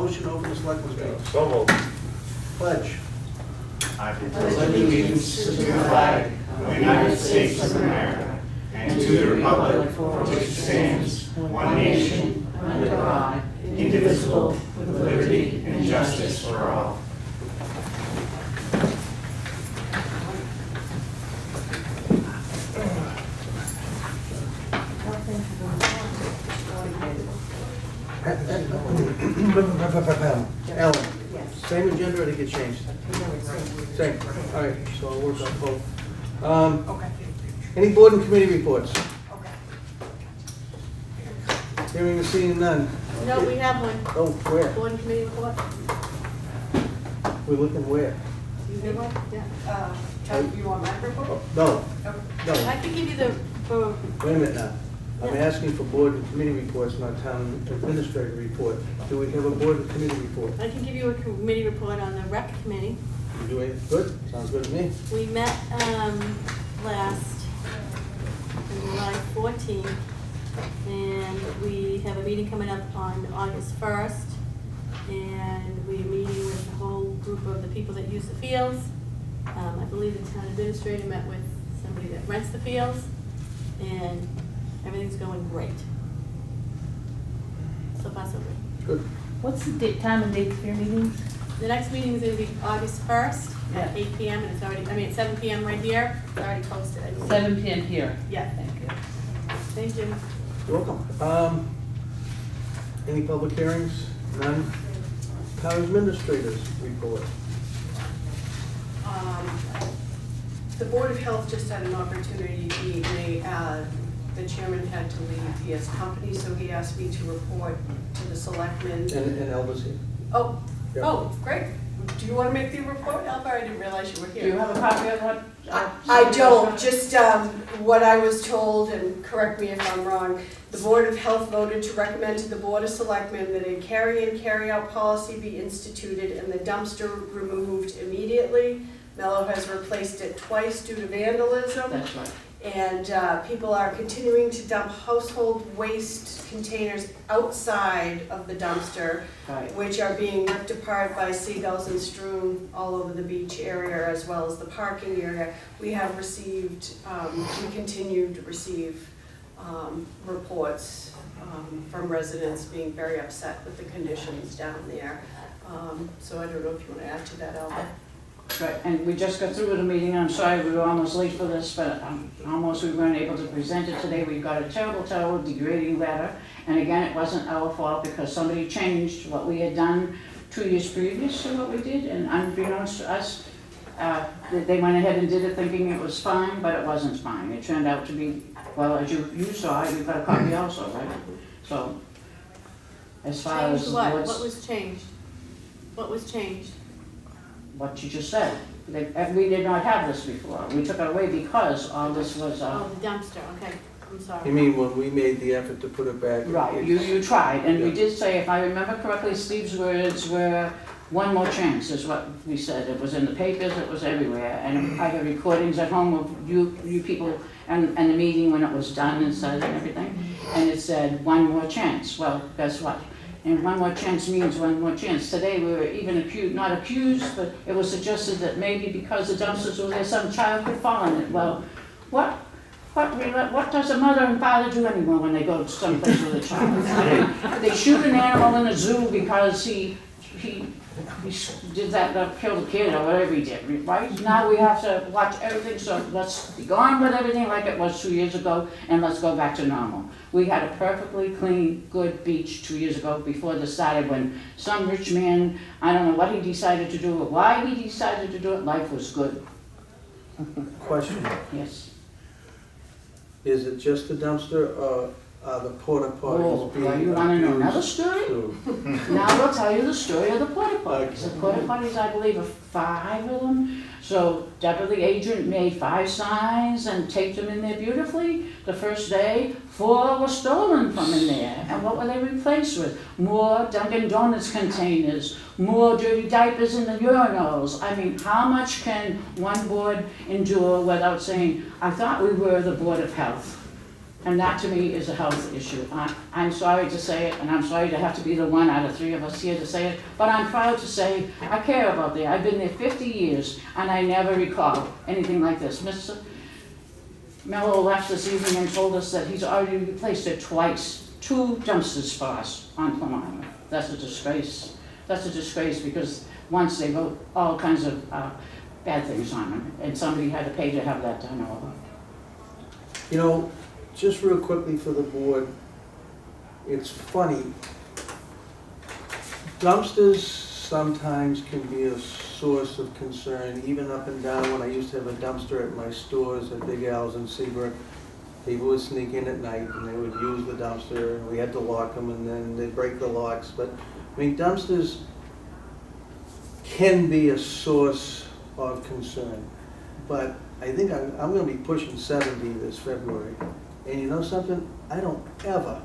motion to open the selectmen's meeting? So moved. Pledge. I pledge allegiance to the flag of the United States of America and to the republic for which it stands, one nation, under God, indivisible, with liberty and justice for all. Ellen, same agenda or did it get changed? Same, all right, so I'll work on both. Okay. Any board and committee reports? Okay. Hearing and seeing none. No, we have one. Oh, where? Board and committee report. We're looking where? You have one? Yeah. Chuck, you want my report? Oh, no, Okay. I no, can give you the, for, wait a minute now. I'm Yeah. asking for board and committee reports, not town administrator report. Do we have a board and committee report? I can give you a committee report on the rec committee. You doing good? Sounds good to me. We met, last, on July 14th, and we have a meeting coming up on August 1st. And we're meeting with the whole group of the people that use the fields. I believe the town administrator met with somebody that rents the fields, and everything's going great. So far, so good. Good. What's the date, time and date for your meetings? The next meeting is gonna be August 1st at Yeah. 8 PM, and it's already, I mean, it's 7 PM right here, it's already posted. I believe. 7 PM here. Yeah, Thank you. thank you. You're welcome. Any public hearings? None? Town administrators report. The Board of Health just had an opportunity to meet. The chairman had to leave. He has company, so he asked me to report to the selectmen. And Elvis here. Oh, Yep. oh, great. Do you want to make the report, Albert? I didn't realize you were Do here. you have a copy of what? I don't, just what I was told, and correct me if I'm wrong, the Board of Health voted to recommend to the Board of Selectmen that a carry-in, carry-out policy be instituted and the dumpster removed immediately. Mello has replaced it twice due to vandalism. That's right. And people are continuing to dump household waste containers outside of the dumpster, Right. which are being ripped apart by seagulls and strewn all over the beach area as well as the parking area. We have received, we continue to receive reports from residents being very upset with the conditions down there. So I don't know if you want to add to that, Albert. Right, and we just got through with the meeting. I'm sorry we were almost late for this, but we weren't able to present it today. We got a terrible, terrible degrading letter. And again, it wasn't our fault because somebody changed what we had done 2 years previous to what we did. And unbeknownst to us, they went ahead and did it thinking it was fine, but it wasn't fine. It turned out to be, well, as you saw, you've got a copy also, right? So, as far as Changed what? what's- What was changed? What was changed? what you just said. We did not have this before. We took it away because all this was, Oh, the dumpster, okay, I'm You sorry. mean when we made the effort to put it back? right, you tried, and we Yeah. did say, if I remember correctly, Steve's words were, one more chance is what we said. It was in the papers, it was everywhere, and I have recordings at home of you people and the meeting when it was done and said and everything, and it said, one more chance. Well, guess what? And one more chance means one more chance. Today, we were even not accused, but it was suggested that maybe because the dumpsters were there, some child could fall in it. Well, what does a mother and father do anymore when they go someplace with a child? I mean, they shoot an animal in a zoo because he did that, killed a kid or whatever he did, right? Now we have to watch everything, so let's be gone with everything like it was 2 years ago, and let's go back to normal. We had a perfectly clean, good beach 2 years ago before this started, when some rich man, I don't know what he decided to do or why he decided to do it, life was good. Question, Yes. is it just the dumpster or are the porta potties Oh, being well, you wanna know another abused story? too? Now we'll tell you the story of the porta potties. The porta potties, I believe, are 5 of them. So Deborah, the agent, made 5 signs and taped them in there beautifully. The first day, 4 were stolen from in there. And what were they replaced with? More Dunkin' Donuts containers, more dirty diapers in the urinals. I mean, how much can one board endure without saying, I thought we were the Board of Health? And that to me is a health issue. I'm sorry to say it, and I'm sorry to have to be the one out of three of us here to say it, but I'm proud to say I care about there. I've been there 50 years, and I never recall anything like this. Mr. Mello left this evening and told us that he's already replaced it twice, 2 dumpsters for us on Plum Island. That's a disgrace. That's a disgrace because once they wrote all kinds of bad things on them, and somebody had to pay to have that done over. You know, just real quickly for the board, it's funny. Dumpsters sometimes can be a source of concern, even up and down. When I used to have a dumpster at my stores at Big Al's in Seabrook, people would sneak in at night and they would use the dumpster, and we had to lock them, and then they'd break the locks. But, I mean, dumpsters can be a source of concern. But I think I'm gonna be pushing 70 this February. And you know something? I don't ever,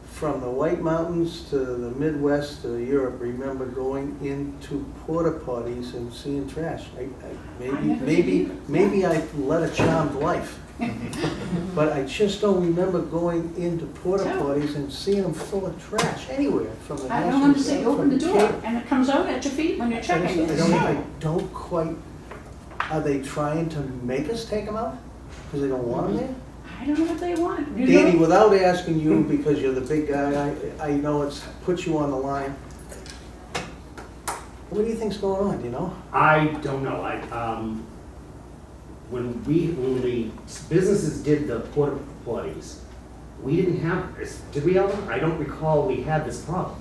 from the White Mountains to the Midwest to Europe, remember going into porta potties and seeing trash. Maybe I led a charmed life. But I just don't remember going into porta potties and seeing them full of trash anywhere from the. I don't understand. You open the door and it comes out at your feet when you're checking it. I don't quite, are they trying to make us take them out? Because they don't want them there? I don't know what they want. You Danny, know? without asking you, because you're the big guy, I know it's put you on the line. What do you think's going on, do you know? I don't know. When the businesses did the porta potties, we didn't have this. Did we, Ellen? I don't recall we had this problem.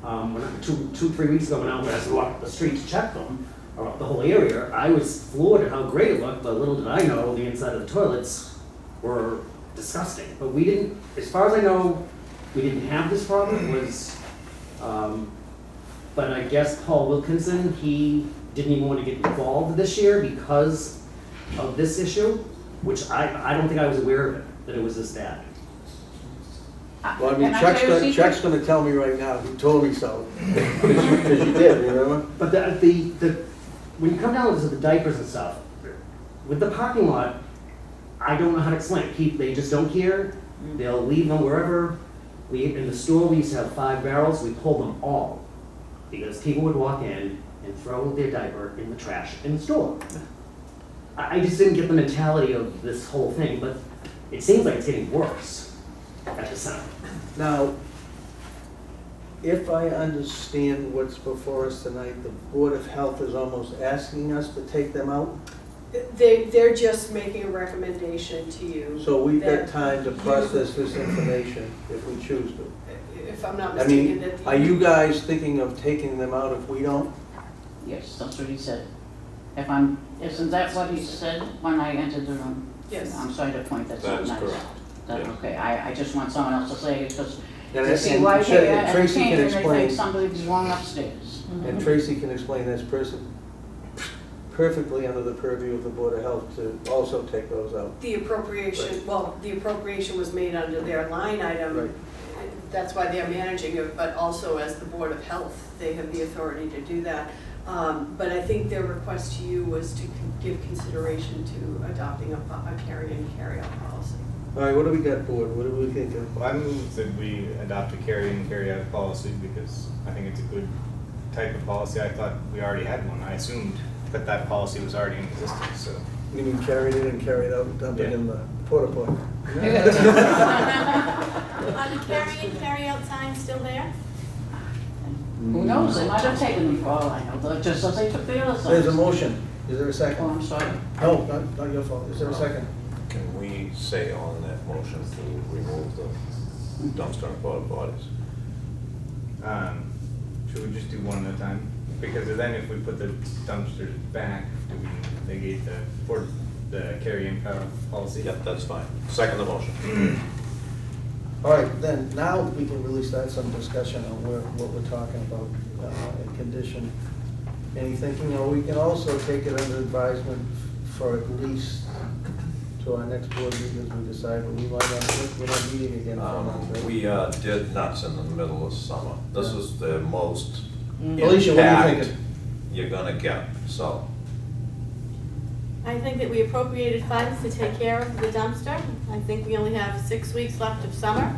When 3 weeks ago, when I was walking up the street to check them, or the whole area, I was floored at how great it looked, but little did I know the inside of the toilets were disgusting. But we didn't, as far as I know, we didn't have this problem. It was, but I guess Paul Wilkinson, he didn't even want to get involved this year because of this issue, which I don't think I was aware of it, that it was this bad. Well, I mean, Can I tell you a secret? Chuck's gonna tell me right now, he told me so. Because you did, remember? But when you come down to the diapers and stuff, with the parking lot, I don't know how to explain it. They just don't care. They'll leave them wherever. In the store, we used to have 5 barrels. We pulled them all because people would walk in and throw their diaper in the trash in the store. I just didn't get the mentality of this whole thing, but it seems like it's getting worse at the center. Now, if I understand what's before us tonight, the Board of Health is almost asking us to take them out? They're just making a recommendation to you. So we've got that time to process this information if we choose to. If I'm not I mistaken, mean, that. are you guys thinking of taking them out if we don't? Yes, that's what he said. Isn't that what he said when I entered the room? Yes. I'm sorry to point, that's That not is nice. correct. That's Yeah. okay, I just want someone else to say it, because And- they see and white Tra- hair and Tracy paint can and they explain. think somebody's wrong upstairs. And Tracy can explain that's perfectly under the purview of the Board of Health to also take those out. The appropriation, well, the appropriation was made under their line item. Right. That's why they're managing it, but also as the Board of Health, they have the authority to do that. But I think their request to you was to give consideration to adopting a carry-in, carry-out policy. All right, what do we got, Board? What do we think of? Well, I move that we adopt a carry-in, carry-out policy because I think it's a good type of policy. I thought we already had one. I assumed that policy was already in existence, so. You mean carried in and carried out and dumped it in the porta potty? Are the carry-in, carry-out signs still there? Who knows, they might have taken them for all I know, just as they took the other signs. There's a motion. Is there a Oh, second? I'm sorry. No, not your fault. Is there a second? Can we say on that motion to remove the dumpster and porta potties? Should we just do one at a time? Because then if we put the dumpsters back, do we negate the carry-in policy? Yep, that's fine. Second the motion. All right, then, now we can really start some discussion on what we're talking about in condition. Any thinking, or we can also take it under advisement for at least to our next board meeting as we decide, but we're not meeting again for months, right? We did nuts in the middle of summer. This is the most Alicia, what are you impact thinking? you're gonna get, so. I think that we appropriated funds to take care of the dumpster. I think we only have 6 weeks left of summer.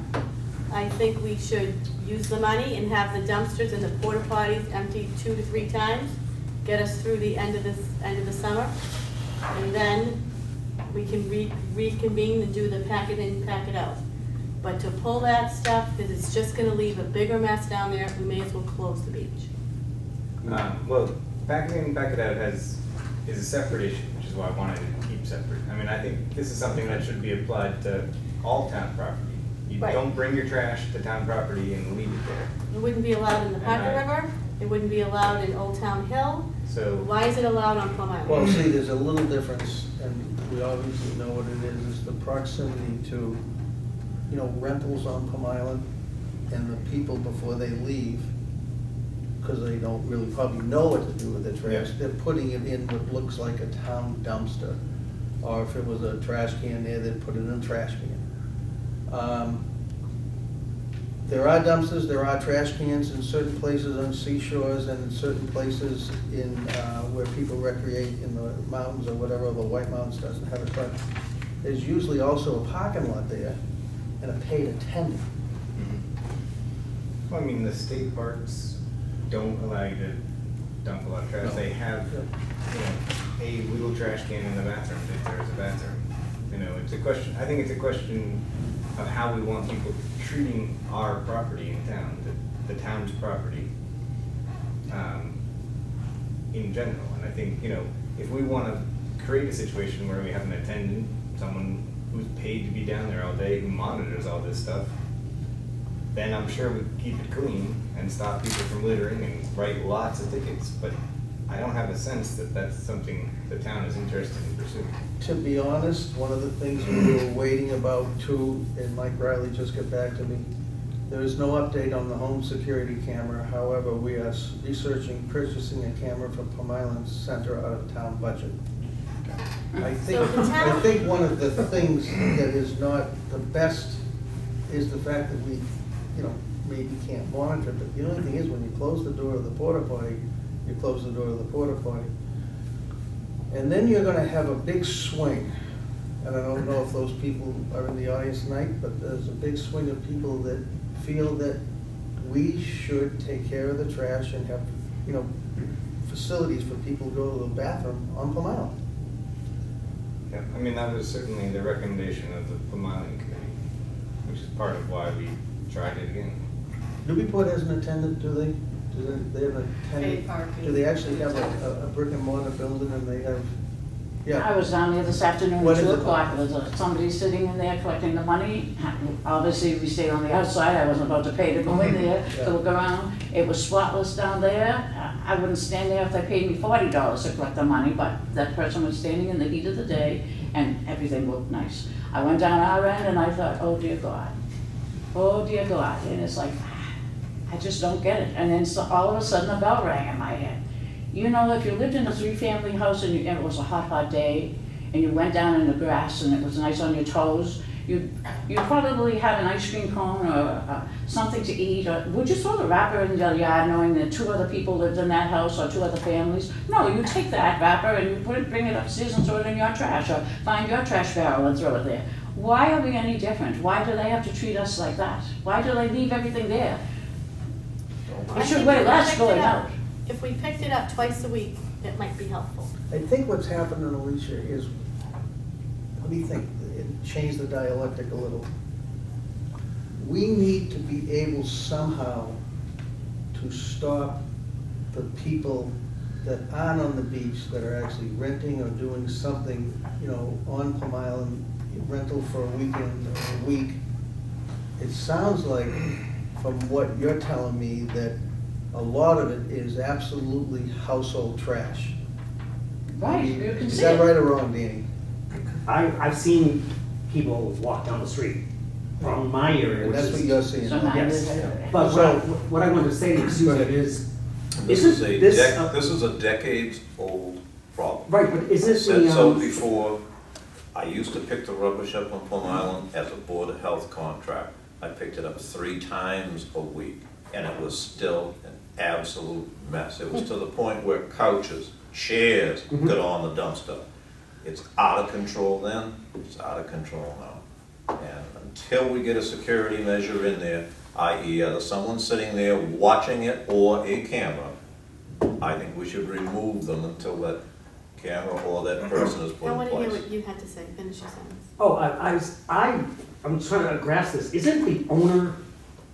I think we should use the money and have the dumpsters and the porta potties emptied 2 to 3 times, get us through the end of the summer. And then we can reconvene and do the pack it in, pack it out. But to pull that stuff, because it's just gonna leave a bigger mess down there, we may as well close the beach. Well, back it in, back it out is a separate issue, which is why I wanted it to keep separate. I mean, I think this is something that should be applied to all town property. You Right. don't bring your trash to town property and leave it there. It wouldn't be allowed in the Parker And I- River, it wouldn't be allowed in Old Town Hill. So, Why is it allowed on Plum Island? Well, see, there's a little difference, and we obviously know what it is the proximity to, you know, rentals on Plum Island and the people before they leave, because they don't really probably know what to do with their trash. Yeah. They're putting it in what looks like a town dumpster. Or if it was a trash can there, they'd put it in a trash can. There are dumpsters, there are trash cans in certain places on seashores and in certain places in, where people recreate in the mountains or whatever, the White Mountains doesn't have it, but there's usually also a parking lot there and a paid attendant. well, I mean, the state parks don't allow you to dump a lot of trash. No. They have, you know, a little trash can in the bathroom if there is a bathroom. You know, it's a question, I think it's a question of how we want people treating our property in town, the town's property, in general. And I think, you know, if we want to create a situation where we have an attendant, someone who's paid to be down there all day, who monitors all this stuff, then I'm sure we keep it clean and stop people from littering and write lots of tickets. But I don't have a sense that that's something the town is interested in pursuing. To be honest, one of the things we were waiting about too, and Mike Riley just got back to me, there is no update on the home security camera. However, we are researching purchasing a camera for Plum Island Center out of town budget. I So the town- I think one of the things that is not the best is the fact that we, you know, maybe can't monitor, but the only thing is, when you close the door of the porta potty, you close the door of the porta potty. And then you're gonna have a big swing, and I don't know if those people are in the audience tonight, but there's a big swing of people that feel that we should take care of the trash and have, you know, facilities for people to go to the bathroom on Plum Island. Yeah, I mean, that was certainly the recommendation of the Plum Island Committee, which is part of why we tried it again. Newburyport has an attendant, do they? Do they have an attendant? Paid parking. Do they actually have a brick and mortar building and they have, I yeah, was down there this afternoon What at is 2 it? o'clock, there's somebody sitting in there collecting the money. Obviously, we stayed on the outside, I wasn't about to pay to go in there Yeah. to look around. It was spotless down there. I wouldn't stand there if they paid me $40 to collect the money, but that person was standing in the heat of the day and everything looked nice. I went down our end and I thought, oh dear God, and it's like, I just don't get it. And then so all of a sudden a bell rang in my head. You know, if you lived in a 3-family house and it was a hot day, and you went down in the grass and it was nice on your toes, you'd probably have an ice cream cone or something to eat, or would you throw the wrapper in the yard knowing that 2 other people lived in that house or 2 other families? No, you take that wrapper and you bring it upstairs and throw it in your trash, or find your trash barrel and throw it there. Why are we any different? Why do they have to treat us like that? Why do they leave everything there? I It should think weigh if we less picked going it up- out. If we picked it up twice a week, it might be helpful. I think what's happening, Alicia, is, what do you think? Change the dialectic a little. We need to be able somehow to stop the people that aren't on the beach, that are actually renting or doing something, you know, on Plum Island, rental for a weekend or a week. It sounds like, from what you're telling me, that a lot of it is absolutely household trash. Right, you can Is see that it. right or wrong, Danny? I've seen people walk down the street from my area, And which that's what is. you're seeing. So now Yes. you're- But what I wanted to say to Susan is, This is isn't this, this is a decades-old problem. right, but is I it said so the, before, I used to pick the rubbish up on Plum Island as a Board of Health contract. I picked it up 3 times a week, and it was still an absolute mess. It was to the point where couches, chairs got on the dumpster. It's out of control then, it's out of control now. And until we get a security measure in there, i.e. either someone sitting there watching it or a camera, I think we should remove them until that camera or that person is put I in want to hear place. what you had to say, finish your sentence. Oh, I'm trying to grasp this. Isn't the owner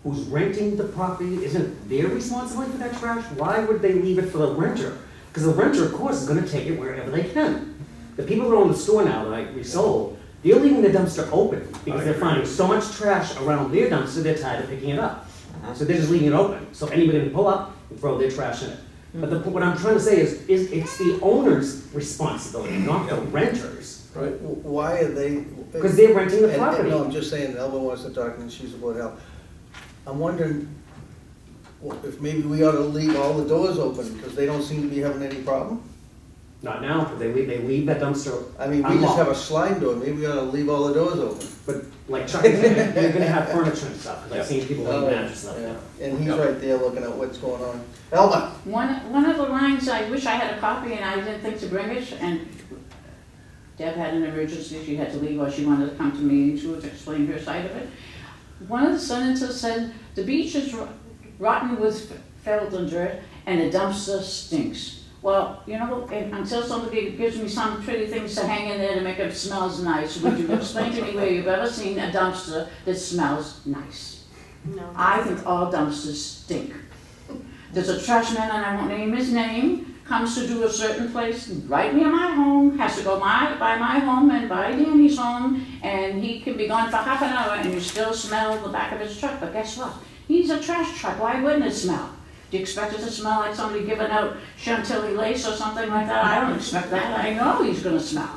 who's renting the property, isn't their responsibility for that trash? Why would they leave it for the renter? Because the renter, of course, is gonna take it wherever they can. The people that own the store now that we sold, they're leaving the dumpster open because they're finding so much trash around their dumpster, they're tired of picking it up. So they're just leaving it open, so anybody can pull up and throw their trash in it. But what I'm trying to say is it's the owner's responsibility, not the renter's. Right. Why are they? Because they're renting the And- property. No, I'm just saying, Elba wants to talk and she's about help. I'm wondering if maybe we ought to leave all the doors open because they don't seem to be having any problem? Not now, because they leave that dumpster I mean, we just unlocked. have a slide door, maybe we ought to leave all the doors open. But like Chuck is saying, you're gonna have furniture and stuff, because I've seen people leave mattresses stuff Yeah. down. And he's Yep. right there looking at what's going on. Elba? One of the lines, I wish I had a copy and I didn't think to bring it, and Deb had an emergency, she had to leave, or she wanted to come to me to explain her side of it. One of the sentences said, "The beach is rotten with felt and dirt, and the dumpster stinks." Well, you know, until somebody gives me some pretty things to hang in there to make it smells nice, would you explain to me where you've ever seen a dumpster that smells nice? No. I think all dumpsters stink. There's a trash man, and I won't name his name, comes to do a certain place right near my home, has to go by my home and by Danny's home, and he can be gone for half an hour and you still smell the back of his truck. But guess what? He's a trash truck, why wouldn't it smell? Do you expect it to smell like somebody giving out Chantilly lace or something like that? I don't expect that, I know he's gonna smell.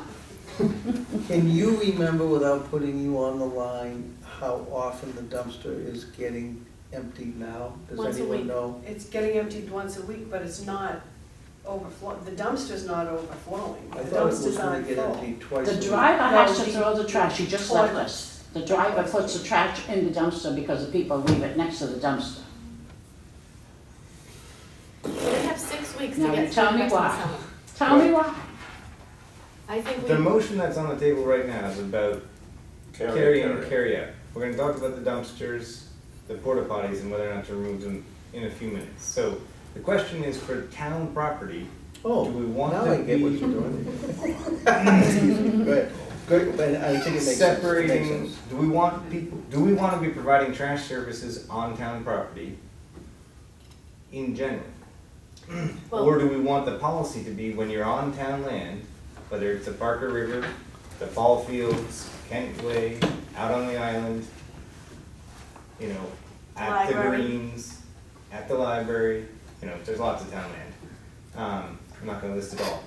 Can you remember, without putting you on the line, how often the dumpster is getting emptied now? Once Does a anyone week. know? It's getting emptied once a week, but it's not overflow, the dumpster's not overflowing. I The thought it was dumpsters gonna aren't get full. emptied twice a The week. driver has to No, throw the trash, he just left us. The driver puts the trash in the dumpster because the people leave it next to the dumpster. They have 6 weeks to Now get you tell through me the rest of the why. summer. Tell me why. I think The we, motion that's on the table right now is about carry in and carry out. We're gonna talk about the dumpsters, the porta potties, and whether or not to remove them in a few minutes. So the question is, for town property, Oh, do we want now to I get what be you're doing. Good, good, but I think it makes sense. separating, Makes sense. do we want to be providing trash services on town property in general? Or well, do we want the policy to be when you're on town land, whether it's the Parker River, the Fall Fields, Kent Way, out on the island, you know, at the Library. Greens, at the library, you know, there's lots of town land. I'm not gonna list it all.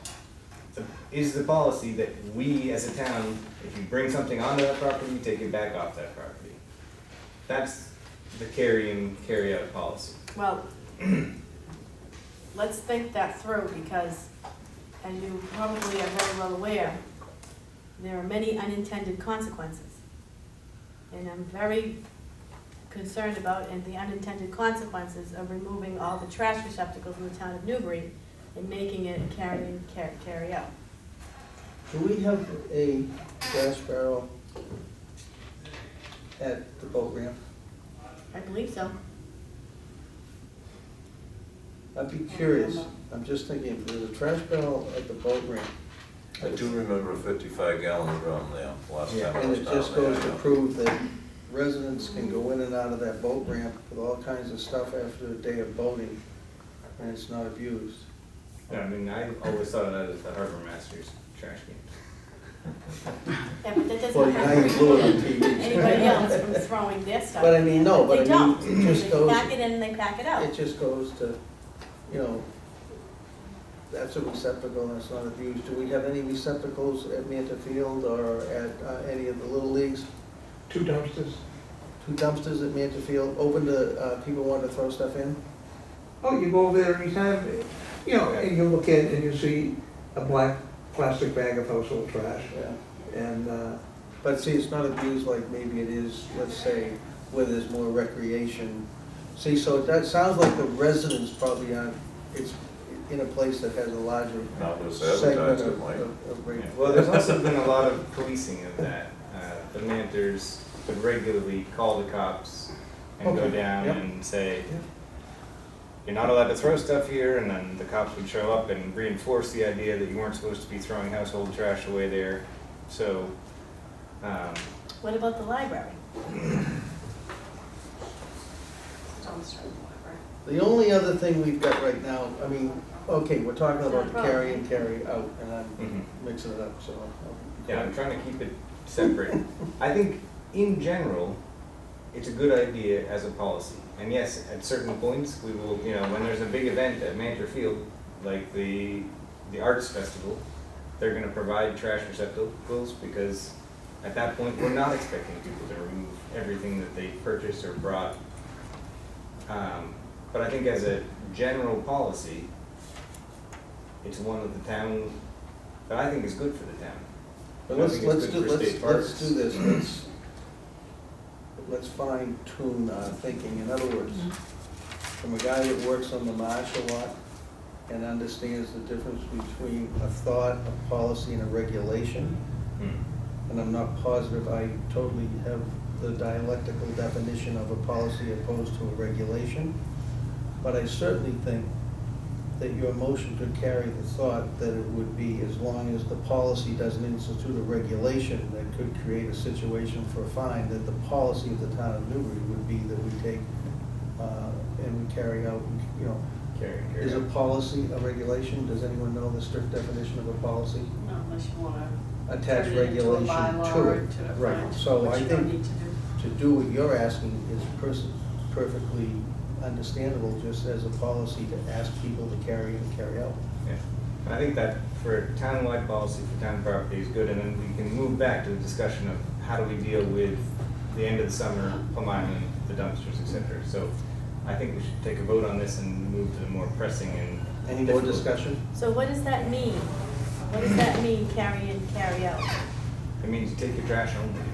So is the policy that we as a town, if you bring something onto that property, you take it back off that property? That's the carry in, carry out policy. well, let's think that through, because as you probably are very well aware, there are many unintended consequences. And I'm very concerned about the unintended consequences of removing all the trash receptacles in the town of Newbury and making it a carry in, carry out. Do we have a trash barrel at the boat ramp? I believe so. I'd be curious, I'm just thinking, if there's a trash barrel at the boat ramp, I do remember a 55-gallon drum there last Yeah. time I and was it down just there. goes to prove that residents can go in and out of that boat ramp with all kinds of stuff after a day of boating, and it's not abused. Yeah, I mean, I always thought of that as the harbor master's trash can. Yeah, but that Well, doesn't now you blew it on prevent TV. anybody else from throwing their stuff. But I mean, no, but I They mean, don't, it just they goes, pack it in and they pack it out. it just goes to, you know, that's a receptacle and it's not abused. Do we have any receptacles at Manta Field or at any of the little leagues? 2 dumpsters. 2 dumpsters at Manta Field, open to people wanting to throw stuff in? Oh, you go over there anytime, you know, and you look in and you see a black plastic bag of household trash. Yeah. And, But see, it's not abused like maybe it is, let's say, where there's more recreation. See, so that sounds like the residents probably aren't, in a place that has a larger Not with segment advertised, of, it might. of rate. Well, there's also been a lot of policing of that. The Manters would regularly call the cops and go Okay, down yep. and say, Yep. you're not allowed to throw stuff here, and then the cops would show up and reinforce the idea that you weren't supposed to be throwing household trash away there. So, What about the library? Dumpster in the library. The only other thing we've got right now, I mean, okay, we're talking about the Not a carry problem. and carry out, and I'm Mhm. mixing it up, so. yeah, I'm trying to keep it separate. I think in general, it's a good idea as a policy. And yes, at certain points, we will, you know, when there's a big event at Mantor Field, like the Arts Festival, they're gonna provide trash receptacles because at that point, we're not expecting people to remove everything that they purchased or brought. But I think as a general policy, it's one that the town, that I think is good for the town. But I let's, think it's let's good do, for let's, state let's parks. do this, let's fine tune our thinking. In other words, from a guy that works on the martial lot and understands the difference between a thought, a policy, and a regulation, and I'm not positive I totally have the dialectical definition of a policy opposed to a regulation, but I certainly think that your motion could carry the thought that it would be, as long as the policy doesn't institute a regulation that could create a situation for a fine, that the policy of the town of Newbury would be that we take, and we carry out, you know, Carry is a out. policy a regulation? Does anyone know the strict definition of a policy? No, unless you wanna Attach turn it into a regulation bylaw to or it. to a Right, fine, so which I you don't think need to do. to do what you're asking is perfectly understandable, just as a policy to ask people to carry and carry out. Yeah, and I think that for a town-wide policy for town property is good, and then we can move back to the discussion of how do we deal with the end of the summer, Plum Island, the dumpsters, et cetera. So I think we should take a vote on this and move to the more pressing and. Any more difficult- discussion? So what does that mean? What does that mean, carry in, carry out? It means you take your trash home with you.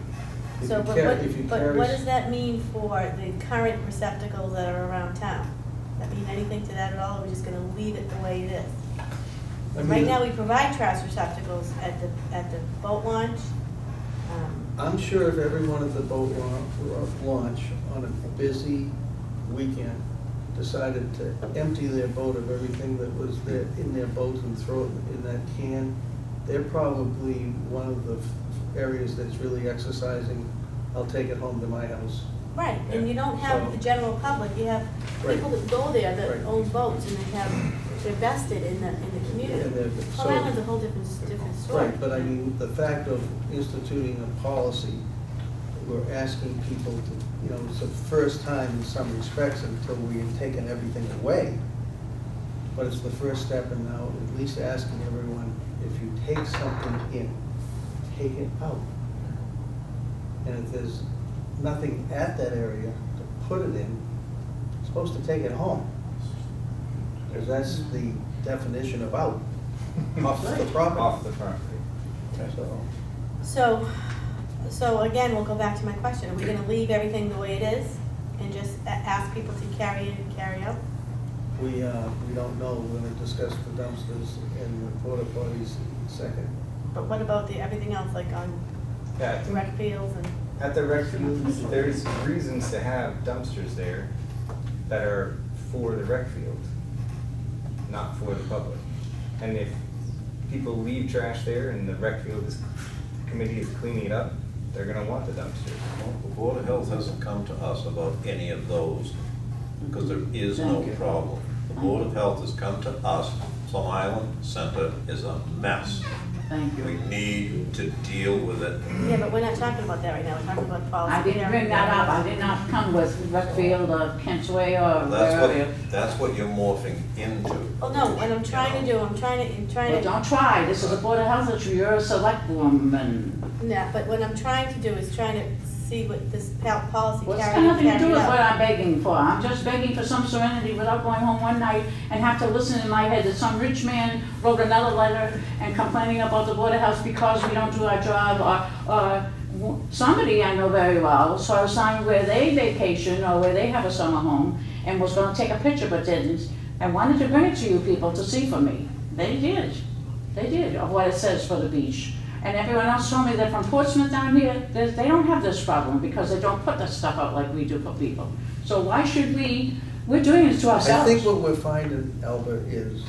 If So, you but carry- what, if you but carry what s- does that mean for the current receptacles that are around town? That mean anything to that at all, or we're just gonna leave it the way it is? I Right mean, now, we provide trash receptacles at the boat launch. I'm sure if everyone at the boat launch on a busy weekend decided to empty their boat of everything that was there in their boat and throw it in that can, they're probably one of the areas that's really exercising, I'll take it home to my house. Right, and you don't have So- the general public, you have Right. people that go there that Right. own boats and they're vested in the And community. they're- Plum so- Island's a whole different story. Right, but I mean, the fact of instituting a policy, we're asking people to, you know, it's the first time in some respects until we have taken everything away. But it's the first step in now at least asking everyone, if you take something in, take it out. And if there's nothing at that area to put it in, you're supposed to take it home. Because that's the definition of out, off the property. Off the property. So, So again, we'll go back to my question, are we gonna leave everything the way it is and just ask people to carry in and carry out? we don't know, we're gonna discuss the dumpsters and the porta potties second. But what about everything else, like on Yeah, I think rec fields and? at the rec fields, there's reasons to have dumpsters there that are for the rec field, not for the public. And if people leave trash there and the rec field committee is cleaning it up, they're gonna want the dumpster. Well, the Board of Health hasn't come to us about any of those, because there is no Thank you. problem. The Board of Health has come to us, Plum Island Center is a mess. Thank We you. need to deal with it. Yeah, but we're not talking about that right now, we're talking about policy. I didn't bring that up, I did not come with Redfield or Kent's Way or wherever. That's what you're morphing into. Oh, no, what I'm trying to do, I'm trying Well, to, don't try, this is a Board of Health issue, you're a select woman. yeah, but what I'm trying to do is trying to see what this policy What's carry got in, nothing to do carry with what out. I'm begging for, I'm just begging for some serenity without going home one night and have to listen in my head that some rich man wrote another letter and complaining about the Board of Health because we don't do our job, or somebody I know very well saw a sign where they vacation or where they have a summer home and was gonna take a picture but didn't, and wanted to bring it to you people to see for me. They did, of what it says for the beach. And everyone else told me that from Portsmouth down here, they don't have this problem because they don't put the stuff out like we do for people. So why should we're doing it to I ourselves. think what we're finding, Albert, is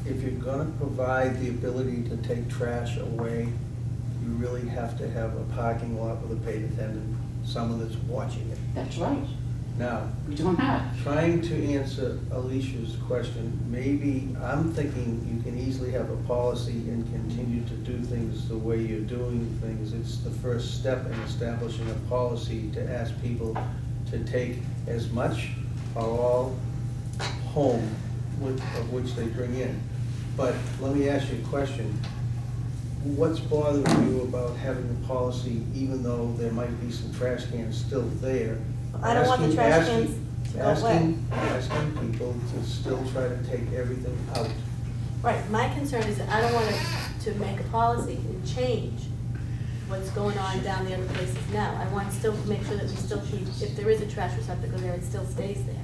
if you're gonna provide the ability to take trash away, you really have to have a parking lot with a paid attendant, someone that's watching it. That's right, Now, we don't have. trying to answer Alicia's question, maybe, I'm thinking you can easily have a policy and continue to do things the way you're doing things. It's the first step in establishing a policy to ask people to take as much or all home of which they bring in. But let me ask you a question. What's bothering you about having a policy, even though there might be some trash cans still there? I don't want the trash cans to go away. Asking people to still try to take everything out. Right, my concern is that I don't want to make a policy and change what's going on down the other places now. I want still to make sure that we still keep, if there is a trash receptacle there, it still stays there.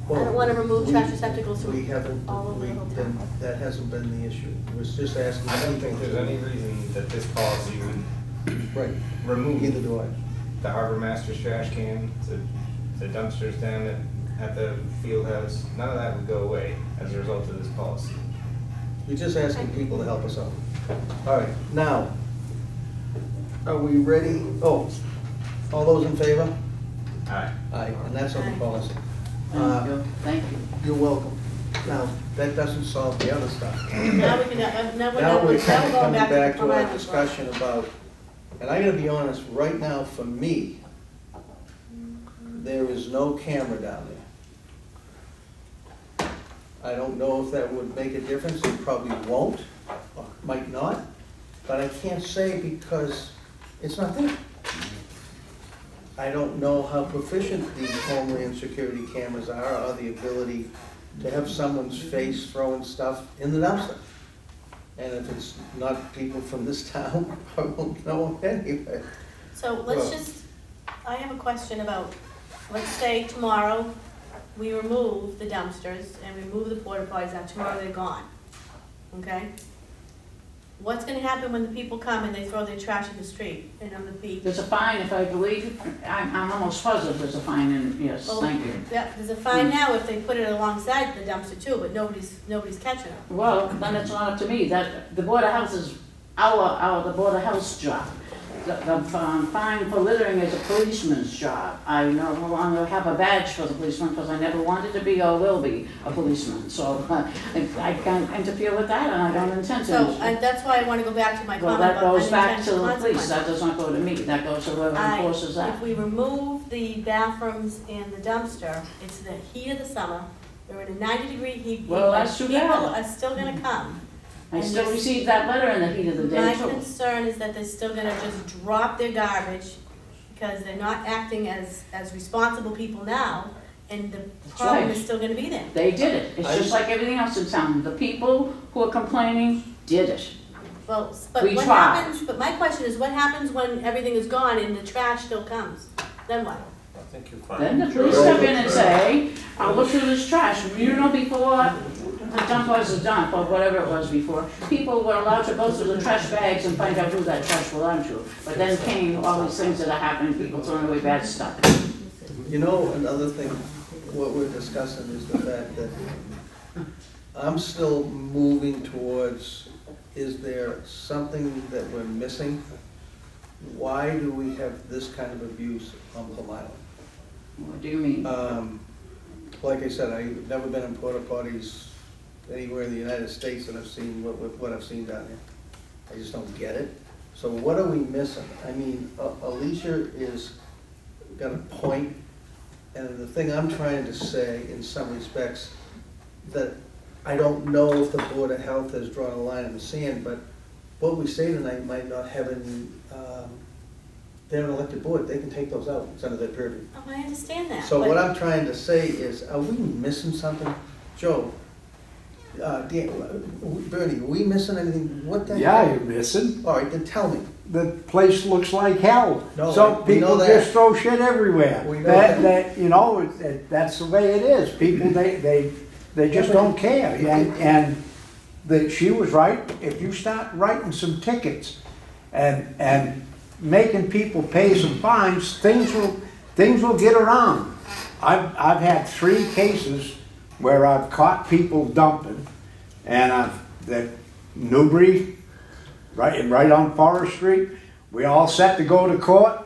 I don't want to remove trash receptacles We from haven't, all over the whole town. that hasn't been the issue. It was just asking. I don't think people there's any to- reason that this policy would Right, remove neither do I. the harbor master's trash can, the dumpsters down at the field house. None of that would go away as a result of this policy. We're just asking people to help us out. All right, now, are we ready? Oh, all those in favor? Aye. Aye, and that's on the Aye. policy. Thank you. You're welcome. Now, that doesn't solve the other stuff. Now we can, now Now we're kind of going coming back the to our Island discussion about, and I gotta be honest, right now, for me, there is no camera down there. I don't know if that would make a difference, it probably won't, or might not, but I can't say because it's not there. I don't know how proficient these Homeland Security cameras are, or the ability to have someone's face throwing stuff in the dumpster. And if it's not people from this town, I won't know anyway. So let's Well- just, I have a question about, let's say tomorrow, we remove the dumpsters and remove the porta potties, now tomorrow they're gone, okay? What's gonna happen when the people come and they throw their trash in the street and on the beach? There's a fine, if I believe, I'm almost positive there's a fine, and yes, Oh, thank you. Yeah, there's a fine now if they put it alongside the dumpster too, but nobody's catching it. Well, then it's not up to me, that, the Board of Health is the Board of Health's job. The fine for littering is a policeman's job. I no longer have a badge for the policeman because I never wanted to be or will be a policeman. So I can't interfere with that and I don't intend to. So, that's why I wanna go back to my Well, comment that about goes back to unintended the police, that consequences. does not go to me, that goes to whoever enforces that. If we remove the bathrooms and the dumpster, it's the heat of the summer, they're in a 90-degree heat. Well, that's too bad. People are still gonna come. I still received that letter in the heat of the day My too. concern is that they're still gonna just drop their garbage because they're not acting as responsible people now, and the problem right. is still gonna be there. They did it, it's just like everything else in town, the people who are complaining did it. Well, but We what tried. happens, but my question is, what happens when everything is gone and the trash still comes? Then what? I think you find. Then the police step in and say, I'll look through this trash. You know, before the dump was a dump, or whatever it was before, people were allowed to go through the trash bags and find out who that trash belonged to. But then came all these things that are happening, people throwing away bad stuff. You know, another thing, what we're discussing is the fact that I'm still moving towards, is there something that we're missing? Why do we have this kind of abuse on Plum Island? What do you mean? Like I said, I've never been in porta potties anywhere in the United States that I've seen what I've seen down here. I just don't get it. So what are we missing? I mean, Alicia is got a point, and the thing I'm trying to say in some respects, that I don't know if the Board of Health has drawn a line in the sand, but what we say tonight might not have any, they're an elected board, they can take those out, it's under their purview. Oh, I understand that. So but- what I'm trying to say is, are we missing something? Joe, Dan, Bernie, are we missing anything? What the Yeah, heck? you're missing. All right, then tell me. The place looks like hell. No, So we know people that. just throw shit everywhere. We know that. You know, that's the way it is. People, they They just don't care. She was right. If you start writing some tickets and making people pay some fines, things will get around. I've had 3 cases where I've caught people dumping, and that Newbury, right on Forest Street, we all set to go to court.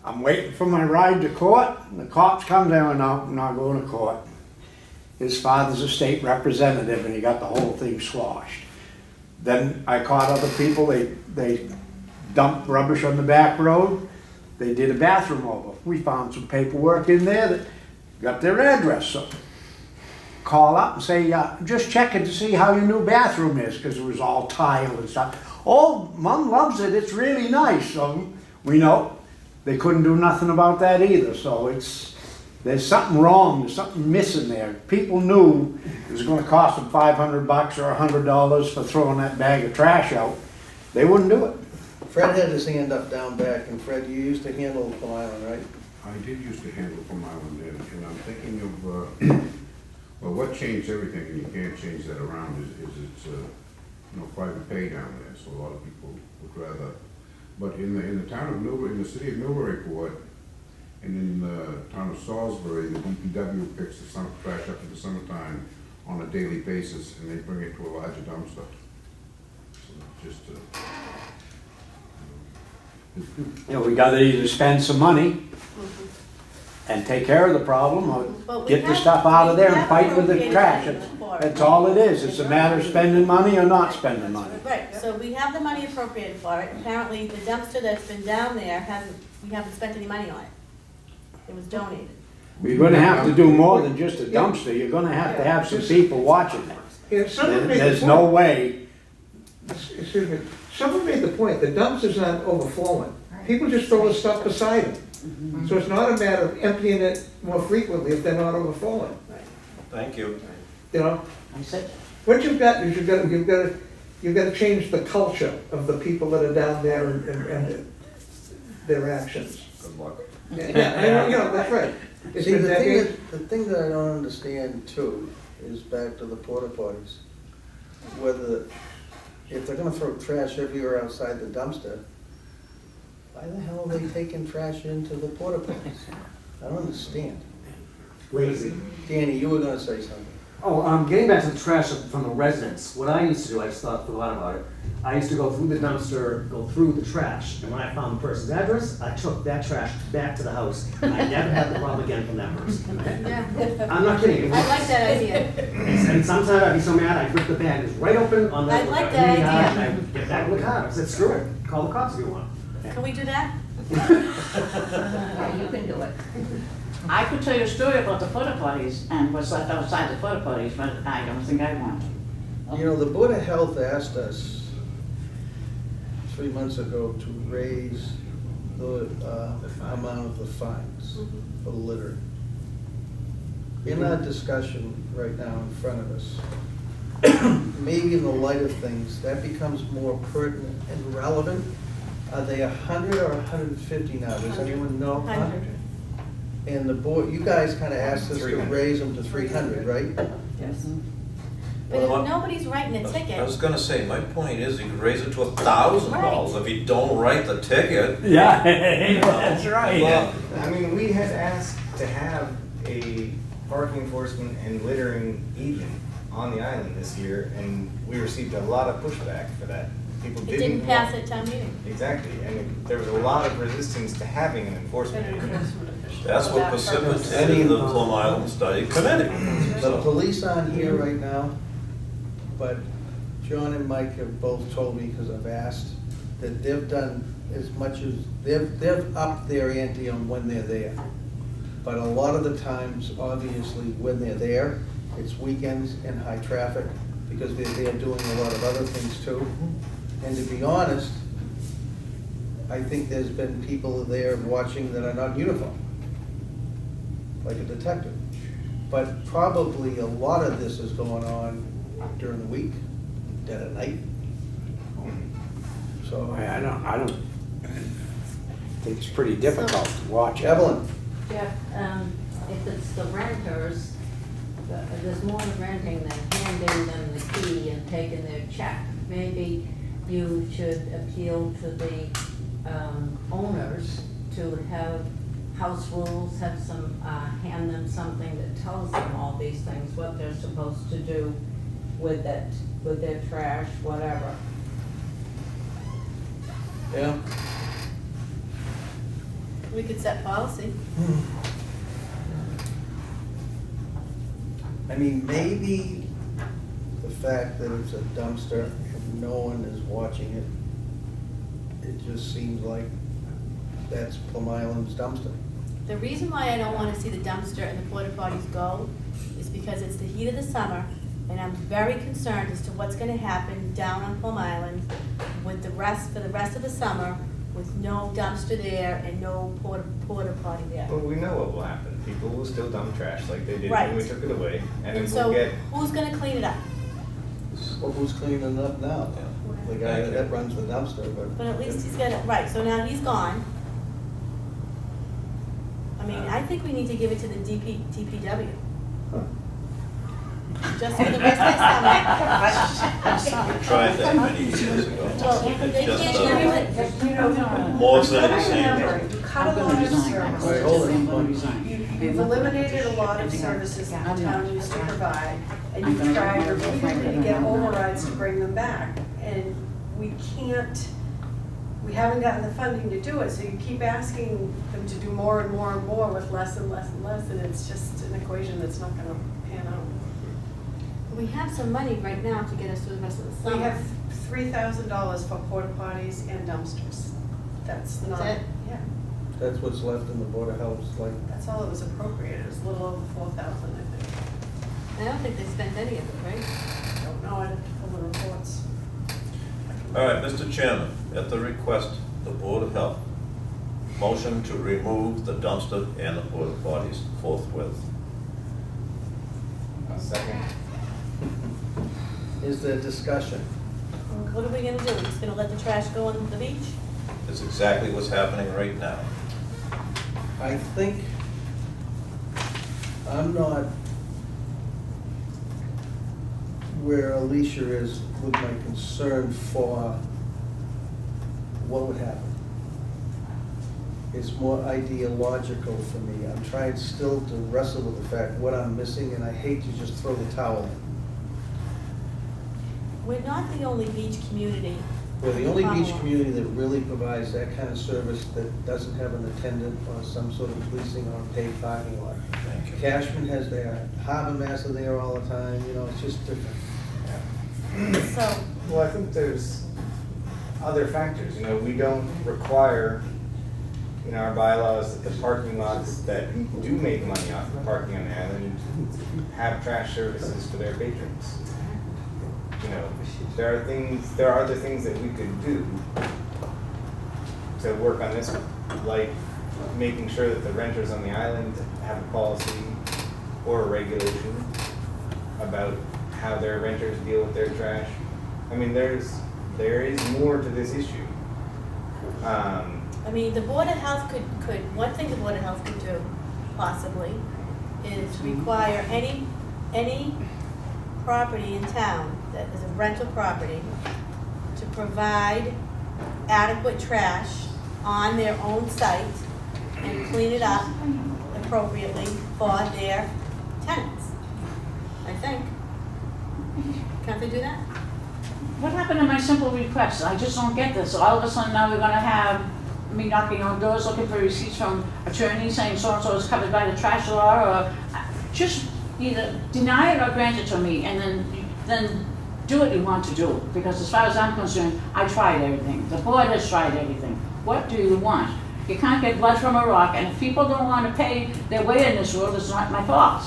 I'm waiting for my ride to court, and the cops come down, and I'm not going to court. His father's a state representative, and he got the whole thing squashed. Then I caught other people, they dumped rubbish on the back road. They did a bathroom over. We found some paperwork in there that got their address. So call up and say, just checking to see how your new bathroom is, because it was all tile and stuff. Oh, Mom loves it, it's really nice. So we know they couldn't do nothing about that either. So there's something wrong, there's something missing there. People knew it was going to cost them $500 or $100 for throwing that bag of trash out. They wouldn't do it. Fred had his hand up down back, and Fred, you used to handle Plum Island, right? I did used to handle Plum Island, and I'm thinking of, well, what changed everything, and you can't change that around, is it's, private pay down there, so a lot of people would rather. But in the town of Newbury, in the city of Newburyport, and in the town of Salisbury, the DPW picks the trash up in the summertime on a daily basis, and they bring it to a larger dumpster. So just We gotta either spend some money and take care of the problem, or get the stuff out of there and fight with the trash. That's all it is. It's a matter of spending money or not spending money. Right, so we have the money appropriated for it. Apparently, the dumpster that's been down there we haven't spent any money on it. It was donated. You're gonna have to do more than just a dumpster. You're gonna have some people watching it. Yeah, someone made the There's point. no way. Excuse me, someone made the point, the dumpster's not overflowing. People just throw the stuff beside them. So it's not a matter of emptying it more frequently if they're not overflowing, Thank you. you know? I said, What you've got is you've got to change the culture of the people that are down there and their actions. Good luck. Yeah, that's right. It's See, been the decades. thing that I don't understand too is back to the porta potties. Whether, if they're gonna throw trash everywhere outside the dumpster, why the hell are they taking trash into the porta potties? I don't understand. Lazy. Danny, you were gonna say something. Oh, getting back to the trash from the residents, what I used to do, I just thought a lot about it. I used to go through the dumpster, go through the trash, and when I found the person's address, I took that trash back to the house, and I never had the problem again from that person. Yeah. I'm not kidding. I like that idea. And sometimes I'd be so mad, I'd rip the bag, it's right open on the. I like that and idea. I'd get back in the car, I said, screw it, call the cops if you want. Can we do that? yeah, you can do it. I could tell you a story about the porta potties and what's left outside the porta potties, but I don't think I want to. You know, the Board of Health asked us 3 months ago to raise the amount of the fines for litter. In our discussion right now in front of us, maybe in the light of things, that becomes more pertinent and relevant. Are they 100 or 150 now? Does anyone know? 100. And the board, you guys kind of asked us to raise them to 300, right? Yes. But if nobody's writing a ticket. I was gonna say, my point is, you could raise it to $1,000 if you don't write the ticket. Yeah, that's right. Well, I mean, we had asked to have a parking enforcement and littering agent on the island this year, and we received a lot of pushback for that. People It didn't didn't pass want- at town meeting. Exactly, and there was a lot of resistance to having an enforcement agent. That's what precipitated the Plum Island Study Committee. The police aren't here right now, but John and Mike have both told me, because I've asked, that they've done as much as, they've upped their ante on when they're there. But a lot of the times, obviously, when they're there, it's weekends and high traffic, because they're there doing a lot of other things too. And to be honest, I think there's been people there watching that are not in uniform, like a detective. But probably a lot of this is going on during the week, dead at night. So, I don't think it's pretty difficult to watch. Evelyn, Jeff, if it's the renters, there's more to renting than handing them the key and taking their check. Maybe you should appeal to the owners to have house rules, have some, hand them something that tells them all these things, what they're supposed to do with it, with their trash, whatever. Yeah. We could set policy. I mean, maybe the fact that it's a dumpster and no one is watching it, it just seems like that's Plum Island's dumpster. The reason why I don't wanna see the dumpster and the porta potties go is because it's the heat of the summer, and I'm very concerned as to what's gonna happen down on Plum Island with for the rest of the summer, with no dumpster there and no porta potty there. Well, we know what will happen. People will still dump trash like they did Right. when we took it away, and And then so, we'll get. who's gonna clean it up? Well, who's cleaning it up now? The guy Thank you. that runs the dumpster, but. But at least he's got it, right, so now he's gone. I mean, I think we need to give it to the DPW. Just for the rest of the summer. We tried that many years ago. Well, they It's just can't use it. You know, more than gotta the same. remember, you cut I'm a gonna lot of resign. services. Right, hold it. I'm gonna resign. You've eliminated a lot of services that the town used to provide, and you've tried repeatedly to get overrides to bring them back. And we can't, we haven't gotten the funding to do it, so you keep asking them to do more and more and more with less and less and less, and it's just an equation that's not gonna pan out. We have some money right now to get us through the rest of the summer. We have $3,000 for porta potties and dumpsters. That's not, it? yeah, That's what's left in the Board of Health, like, that's all that was appropriated, it was a little over 4,000, I think. I don't think they spent any of it, right? Don't know, I'd have to pull the reports. All right, Mr. Chairman, at the request of the Board of Health, motion to remove the dumpster and the porta potties forthwith. A second. is there discussion? What are we gonna do? We're just gonna let the trash go on the beach? It's exactly what's happening right now. I think I'm not where Alicia is with my concern for what would happen. It's more ideological for me. I'm trying still to wrestle with the fact what I'm missing, and I hate to just throw the towel in. We're not the only beach community. We're the only beach Commonwealth. community that really provides that kind of service that doesn't have an attendant or some sort of policing or paid parking lot. Thank you. Cashman has their harbor master there all the time, you know, it's just different. So, Well, I think there's other factors, you know, we don't require in our bylaws that the parking lots that do make money off of parking on the island have trash services for their patrons. You know, there are other things that we could do to work on this, like making sure that the renters on the island have a policy or a regulation about how their renters deal with their trash. I mean, there is more to this issue. I mean, the Board of Health could, one thing the Board of Health could do, possibly, is require any property in town that is a rental property to provide adequate trash on their own site and clean it up appropriately for their tenants, I think. Can't they do that? What happened to my simple request? I just don't get this. All of a sudden now we're gonna have me knocking on doors looking for receipts from attorneys saying so-and-so is covered by the trash law, or just either deny it or grant it to me, and then do what you want to do. Because as far as I'm concerned, I tried everything. The board has tried everything. What do you want? You can't get blood from a rock, and if people don't want to pay their way in this world, it's not my fault.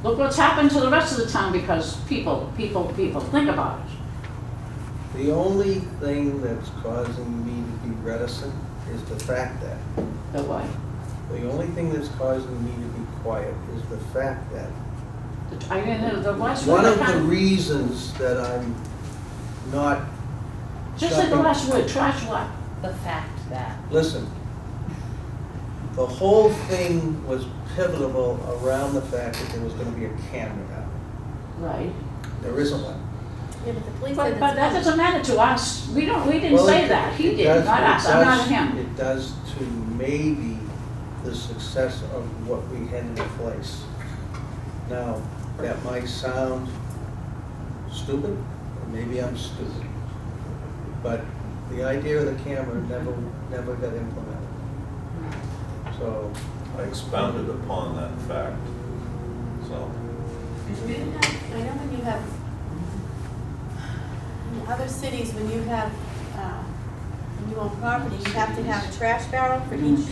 Look what's happened to the rest of the town because people. Think about it. The only thing that's causing me to be reticent is the fact that, The what? the only thing that's causing me to be quiet is the fact that I mean, the last one word. of the reasons that I'm not Just say the jumping- last word, trash what? The fact that. Listen, The whole thing was pivotal around the fact that there was gonna be a camera now. Right. There isn't one. Yeah, but the police said But that it's doesn't matter to us. We didn't Well, say it- that. He it did, does- not it us. I'm not does- him. It does to maybe the success of what we had in place. Now, that might sound stupid, or maybe I'm stupid, but the idea of the camera never got implemented. So, I expounded upon that fact, so. I know when you have, in other cities, when you have, when you own property, you have to have a trash barrel for each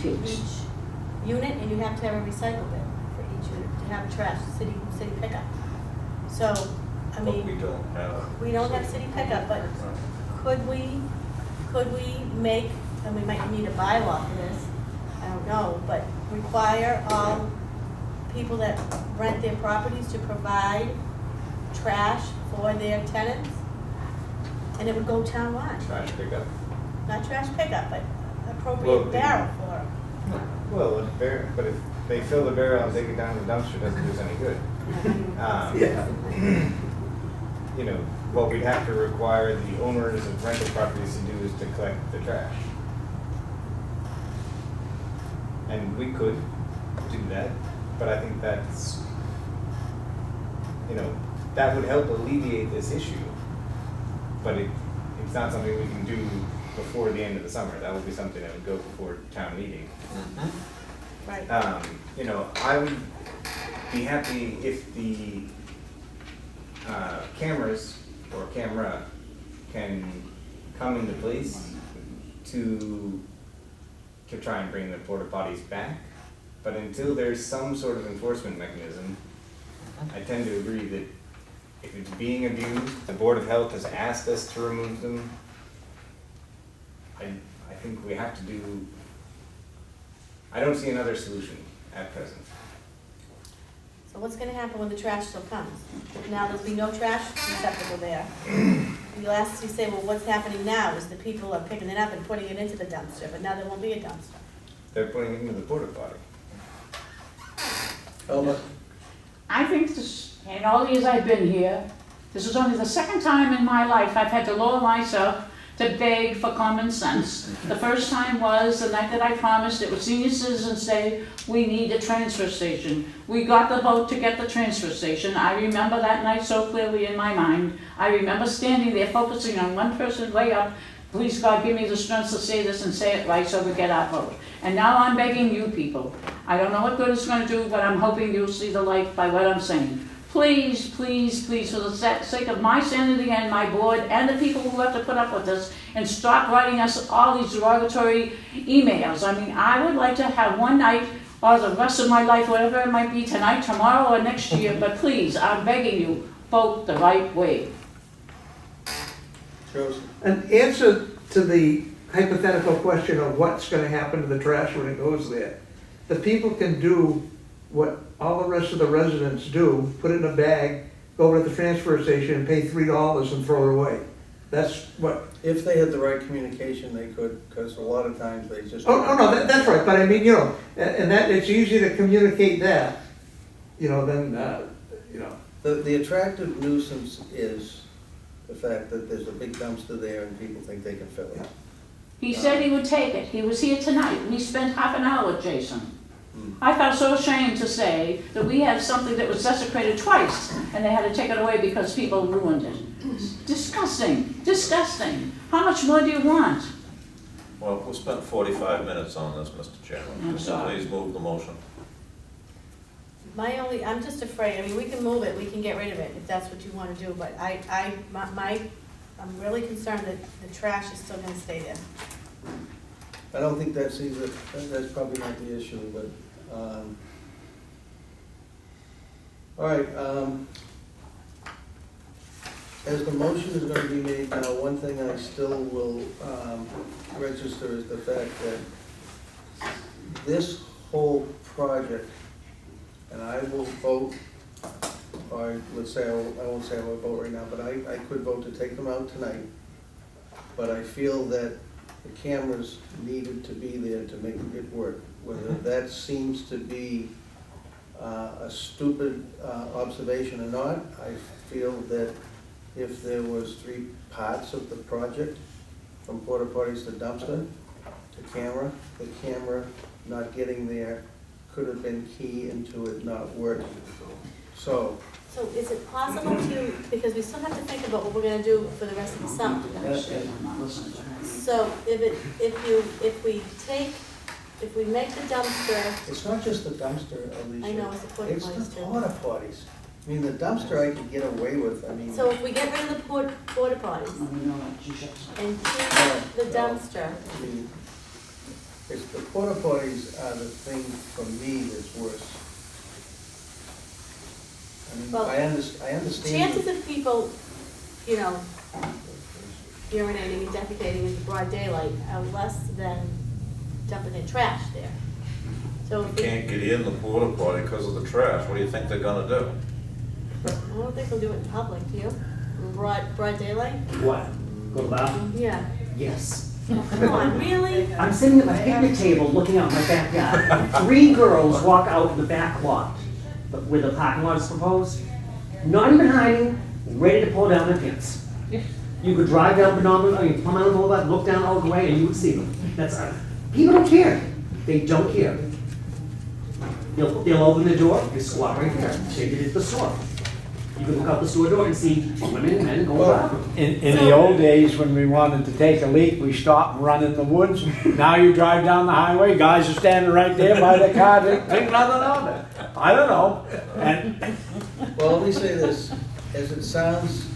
unit, and you have to have a recycle bin for each unit, to have a trash, city pickup. So, I But we mean, don't have. we don't have city pickup, but could we make, and we might need a bylaw for this, I don't know, but require all people that rent their properties to provide trash for their tenants? And it would go townwide, Trash pickup. not trash pickup, but Well, appropriate the- barrel for Well, but if they fill the barrel and take it down to the dumpster, doesn't do us any good. yeah. You know, what we'd have to require the owners of rental properties to do is to collect the trash. And we could do that, but I think that's, you know, that would help alleviate this issue. But it's not something we can do before the end of the summer. That would be something that would go before town meeting. right. You know, I would be happy if the cameras or camera can come into place to try and bring the porta potties back. But until there's some sort of enforcement mechanism, I tend to agree that if it's being abused, the Board of Health has asked us to remove them. I think we have to do, I don't see another solution at present. So what's gonna happen when the trash still comes? Now there'll be no trash receptacle there. You say, well, what's happening now is the people are picking it up and putting it into the dumpster, but now there won't be a dumpster. They're putting it into the porta potty. Elma? I think this, in all the years I've been here, this is only the second time in my life I've had to lower myself to beg for common sense. The first time was the night that I promised, it was Senior Citizens Day, we need a transfer station. We got the vote to get the transfer station. I remember that night so clearly in my mind. I remember standing there focusing on one person way up. Please God, give me the strength to say this and say it right so we get our vote. And now I'm begging you people. I don't know what good it's going to do, but I'm hoping you'll see the light by what I'm saying. Please, please, please, for the sake of my sanity and my board and the people who have to put up with this, and stop writing us all these derogatory emails. I mean, I would like to have one night or the rest of my life, whatever it might be, tonight, tomorrow, or next year, but please, I'm begging you, vote the right way. Joseph? An answer to the hypothetical question of what's gonna happen to the trash when it goes there. The people can do what all the rest of the residents do, put it in a bag, go over to the transfer station and pay $3 and throw it away. That's what, If they had the right communication, they could, because a lot of times they just. oh, no, that's right, but I mean, you know, and that, it's easy to communicate that, you know, than, you know. The attractive nuisance is the fact that there's a big dumpster there and people think they can fill it. He said he would take it. He was here tonight. We spent half an hour with Jason. I felt so ashamed to say that we had something that was desecrated twice, and they had to take it away because people ruined it. Disgusting, disgusting. How much more do you want? Well, we spent 45 minutes on this, Mr. Chairman. I'm sorry. Please move the motion. I'm just afraid, I mean, we can move it, we can get rid of it if that's what you wanna do, but I'm really concerned that the trash is still gonna stay there. I don't think that's either, that's probably not the issue, but, all right, as the motion is gonna be made now, one thing I still will, register is the fact that this whole project, and I will vote, or let's say, I won't say I will vote right now, but I could vote to take them out tonight. But I feel that the cameras needed to be there to make it work. whether that seems to be a stupid observation or not. I feel that if there was 3 parts of the project, from porta potties to dumpster, the camera not getting there could have been key into it not working. So, So is it possible to, because we still have to think about what we're gonna do for the rest of the summer. I'm not listening to her. So if we make the dumpster, it's not just the dumpster, Alicia. I know, it's the porta It's potties the too. porta potties. I mean, the dumpster I could get away with, I mean. So if we get rid of the porta potties Let me know that she shuts up. and keep the dumpster, I mean, it's the porta potties are the thing for me that's worse. I mean, Well, I understand. chances of people, you know, urinating and defecating into broad daylight are less than dumping their trash there. So You if we, can't get in the porta potty because of the trash. What do you think they're gonna do? I don't think they'll do it in public, do you? In broad daylight? What? Go to the bathroom? Yeah. Yes. Come on, really? I'm sitting at my picnic table looking out my backyard. 3 girls walk out the back lot where the parking lot is proposed, not even hiding, ready to pull down their pants. You could drive down Plum Boulevard, look down all the way, and you would see them. That's people don't care. They don't care. They'll open the door, you squat right there. They did it at the store. You can look out the store door and see women and men going around. In the old days, when we wanted to take a leak, we stopped and run in the woods. Now you drive down the highway, guys are standing right there by the car, they think nothing of it. I don't know. And Well, let me say this, as it sounds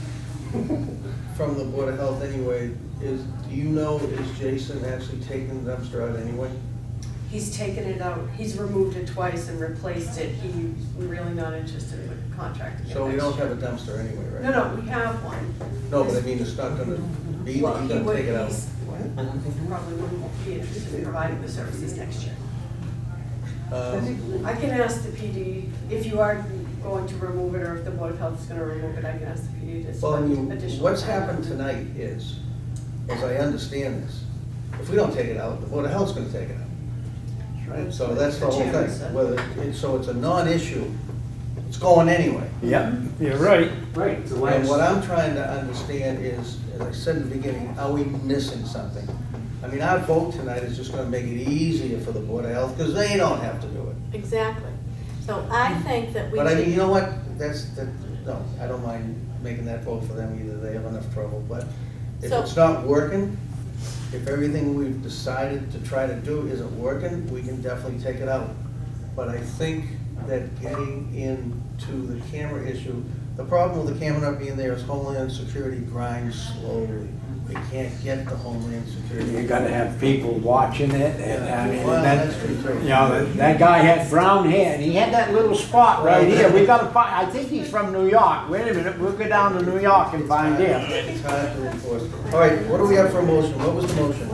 from the Board of Health anyway, do you know, is Jason actually taking the dumpster out anyway? He's taken it out, he's removed it twice and replaced it. He's really not interested in a contract again So we next don't year. have a dumpster anyway, right? No, we have one. No, but I mean, it's not gonna be, Well, he's he gonna would, take it out. probably wouldn't be interested in providing the services next year. Um, I can ask the PD, if you are going to remove it, or if the Board of Health is gonna remove it, I can ask the PD to Well, I spend mean, additional. what's time. happened tonight is, as I understand this, if we don't take it out, the Board of Health's gonna take it out. Right, so that's the whole Chairman thing, said. whether, so it's a non-issue, it's going anyway. yeah, you're right. Right, so why? And what I'm trying to understand is, as I said in the beginning, are we missing something? I mean, our vote tonight is just gonna make it easier for the Board of Health, because they don't have to do it. Exactly. So I think that we But I mean, you should, know what, no, I don't mind making that vote for them either, they have enough trouble, but if So- it's not working, if everything we've decided to try to do isn't working, we can definitely take it out. But I think that getting into the camera issue, the problem with the camera not being there is Homeland Security grinds slowly. They can't get the Homeland Security. You gotta have people watching it, and I mean, Well, that, that's true too. you know, that guy had brown hair, and he had that little spot right here. We gotta find, I think he's from New York. Wait a minute, we'll go down to New York and find him. It's hard to enforce. All right, what do we have for a motion? What was the motion?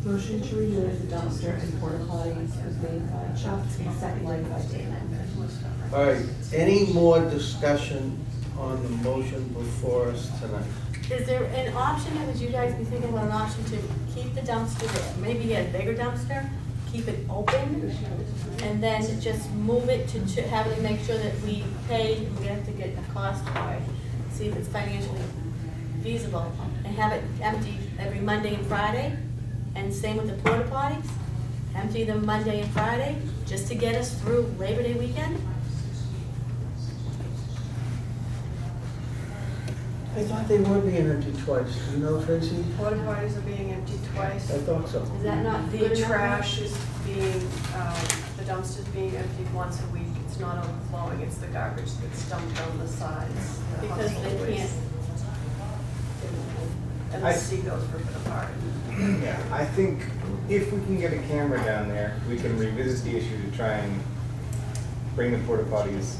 Motion to remove the dumpster and porta potties was made by Chuck and seconded by Dana. All right, any more discussion on the motion before us tonight? is there an option, or would you guys be thinking about an option to keep the dumpster there? Maybe get a bigger dumpster, keep it open, and then just move it to have them make sure that we pay, we have to get a cost for it, see if it's financially feasible, and have it empty every Monday and Friday, and same with the porta potties, empty them Monday and Friday, just to get us through Labor Day weekend? I thought they were being emptied twice. Do you know, Tracy? Porta potties are being emptied twice. I thought so. Is that not good The enough? trash is being, the dumpster's being emptied once a week. It's not overflowing, it's the garbage that's dumped on the sides. the Because household they waste. can't, And the seagulls rip it apart. Yeah, I think if we can get a camera down there, we can revisit the issue to try and bring the porta potties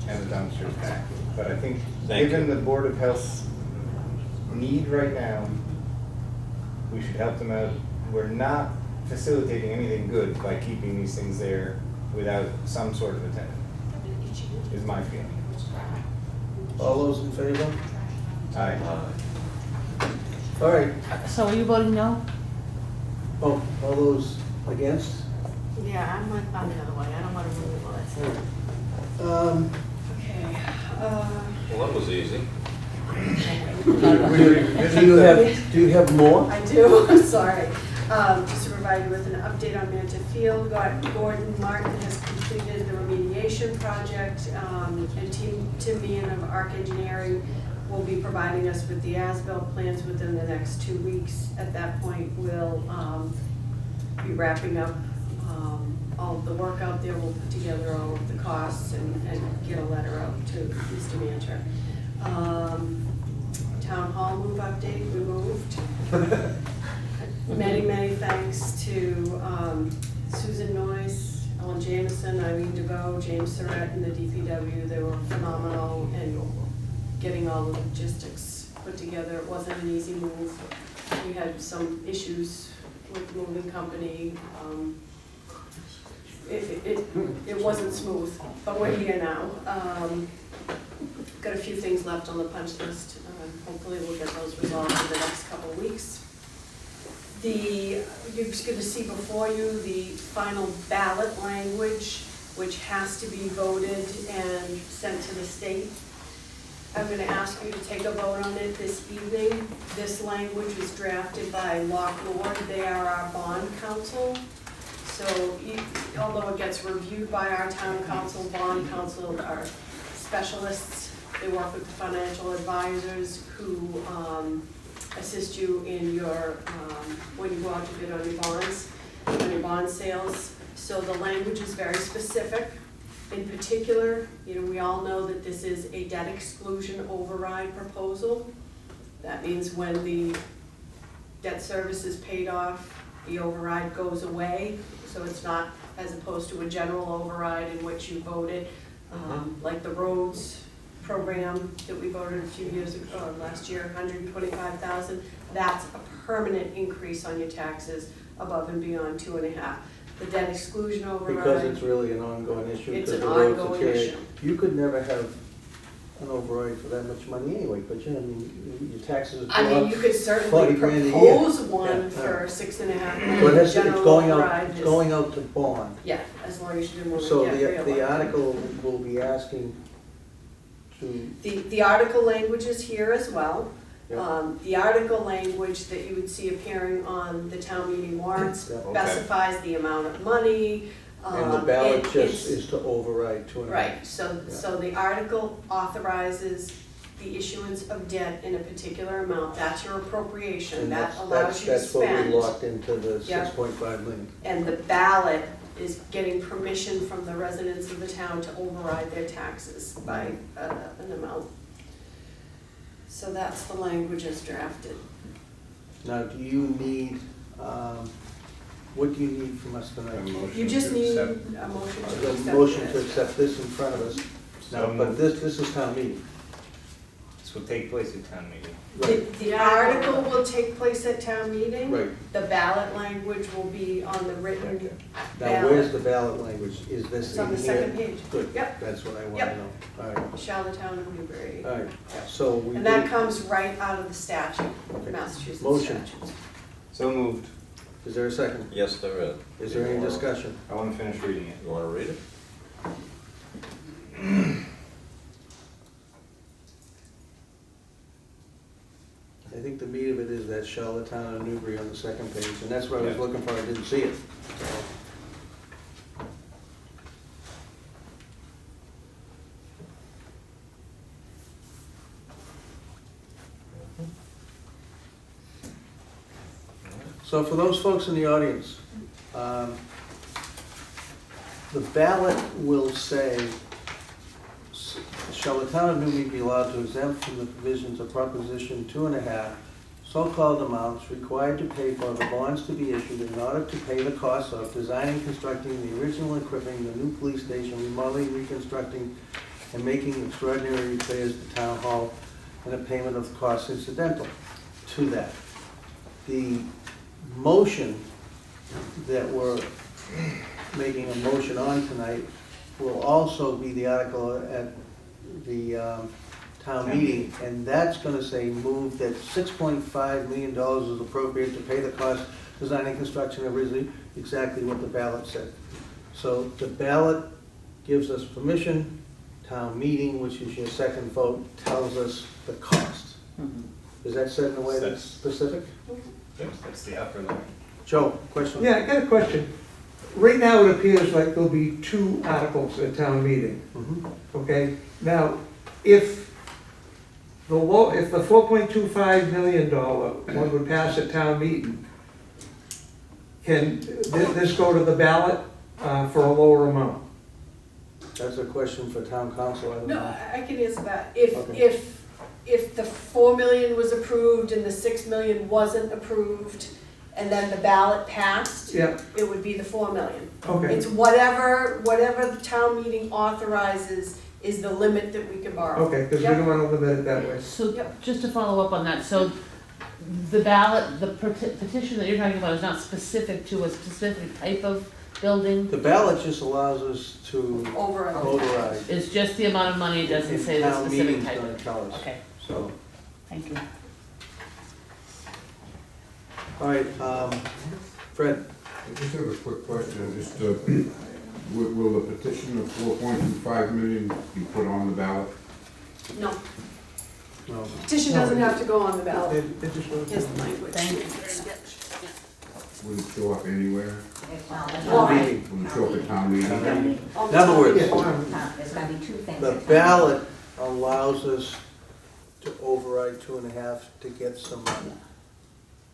and the dumpsters back. But I think, Thank given you. the Board of Health's need right now, we should help them out. We're not facilitating anything good by keeping these things there without some sort of a tenant, is my feeling. All those in favor? Aye. All right, So are you voting no? Oh, all those against? Yeah, I'm on the other way, I don't wanna move all that stuff. Okay, Well, that was easy. Do you have more? I do, I'm sorry. Just to provide you with an update on Manta Field, Gordon Martin has completed the remediation project, and Tim Meehan of Arc Engineering will be providing us with the as-built plans within the next 2 weeks. At that point, we'll be wrapping up all of the work out there. We'll put together all of the costs and get a letter out to Mr. Mancher. Town hall move update, we moved. Many thanks to Susan Noyce, Ellen Jameson, Eileen DeVoe, James Surratt, and the DPW. They were phenomenal in getting all the logistics put together. It wasn't an easy move. We had some issues with the moving company. It wasn't smooth, but we're here now. Got a few things left on the punch list. Hopefully we'll get those resolved in the next couple of weeks. You're just going to see before you the final ballot language, which has to be voted and sent to the state. I'm going to ask you to take a vote on it this evening. This language was drafted by Lock Lord. They are our bond counsel. So although it gets reviewed by our town council, bond counsel are specialists. They work with the financial advisors who assist you in your, when you go out to bid on your bonds, on your bond sales. So the language is very specific. In particular, we all know that this is a debt exclusion override proposal. That means when the debt service is paid off, the override goes away. So it's not as opposed to a general override in which you voted, like the roads program that we voted a few years ago, last year, $125,000. That's a permanent increase on your taxes above and beyond 2.5. The debt exclusion override. Because it's really an ongoing issue. It's because an the roads ongoing deteriorate. issue. You could never have an override for that much money anyway, but I mean, your taxes. I mean, you could 40 certainly grand a year. propose one Yeah, for 6.5. So it's General going override out, is- going out to bond. Yeah, as long as you didn't want to So get reelected. the article will be asking to, The article language is here as well. Yeah. The article language that you would see appearing on the town meeting warrants Yeah. Okay. specifies the amount of money. and the ballot it- just it's- is to override 2.5. Right, so the article authorizes the issuance of debt in a particular amount. That's your appropriation. And That that's, allows you to that's what spend. we locked into the Yeah. 6.5 million. And the ballot is getting permission from the residents of the town to override their taxes by an amount. So that's the language as drafted. Now, do you need, what do you need from us tonight? You just need a motion to A accept motion to this. accept this in front of us. Now, but this is town meeting. This will take place at town meeting. The article will take place at town meeting. Right. The ballot language will be on the written Okay. Now, where's ballot. the ballot language? Is this It's on the in here? second page. Good. Yep. That's what I want Yep. to know. All right, Shall the town of Newbury. all right. So we. And that did- comes right out of the statute, Okay. Massachusetts Motion. statutes. So moved. Is there a second? Yes, there is. Is there any discussion? I want to finish reading it. You wanna read it? I think the meat of it is that shall the town of Newbury on the second page, and that's what I was Yeah. looking for, I didn't see it. So for those folks in the audience, the ballot will say, shall the town of Newbury be allowed to exempt from the provisions of Proposition 2.5 so-called amounts required to pay for the bonds to be issued in order to pay the costs of designing, constructing the original equipping, the new police station, remodeling, reconstructing, and making extraordinary repairs to town hall, and a payment of costs incidental to that. The motion that we're making a motion on tonight will also be the article at the town meeting, and that's gonna say move that $6.5 million is appropriate to pay the cost of design and construction originally, exactly what the ballot said. So the ballot gives us permission, town meeting, which is your second vote, tells us the cost. Is that said in a way that's specific? That's the upper limit. Joe, question? Yeah, I got a question. Right now, it appears like there'll be 2 articles at town meeting, Mhm. okay? Now, if the $4.25 million one would pass at town meeting, can this go to the ballot for a lower amount? That's a question for town council, I don't No, know. I can answer that. Okay. If the 4 million was approved and the 6 million wasn't approved, and then the ballot passed, Yeah, it would be the 4 million. okay. It's whatever the town meeting authorizes is the limit that we can borrow. Okay, because we don't want to limit it that way. So, Yep. just to follow up on that, so the ballot, the petition that you're talking about is not specific to a specific type of building? The ballot just allows us to Override. override. It's just the amount of money, it doesn't And say the town specific meeting's type gonna of. tell us. Okay, So, thank you. all right, Fred, I just have a quick question, just, will the petition of 4.25 million be put on the ballot? No, no, petition doesn't have to go on the ballot. It just goes- Here's the language. Thank you very much. Will it show up anywhere? Why? Will it show up at town meeting? On in the other top. words, There's gonna be 2 things. the ballot allows us to override 2.5 to get some money.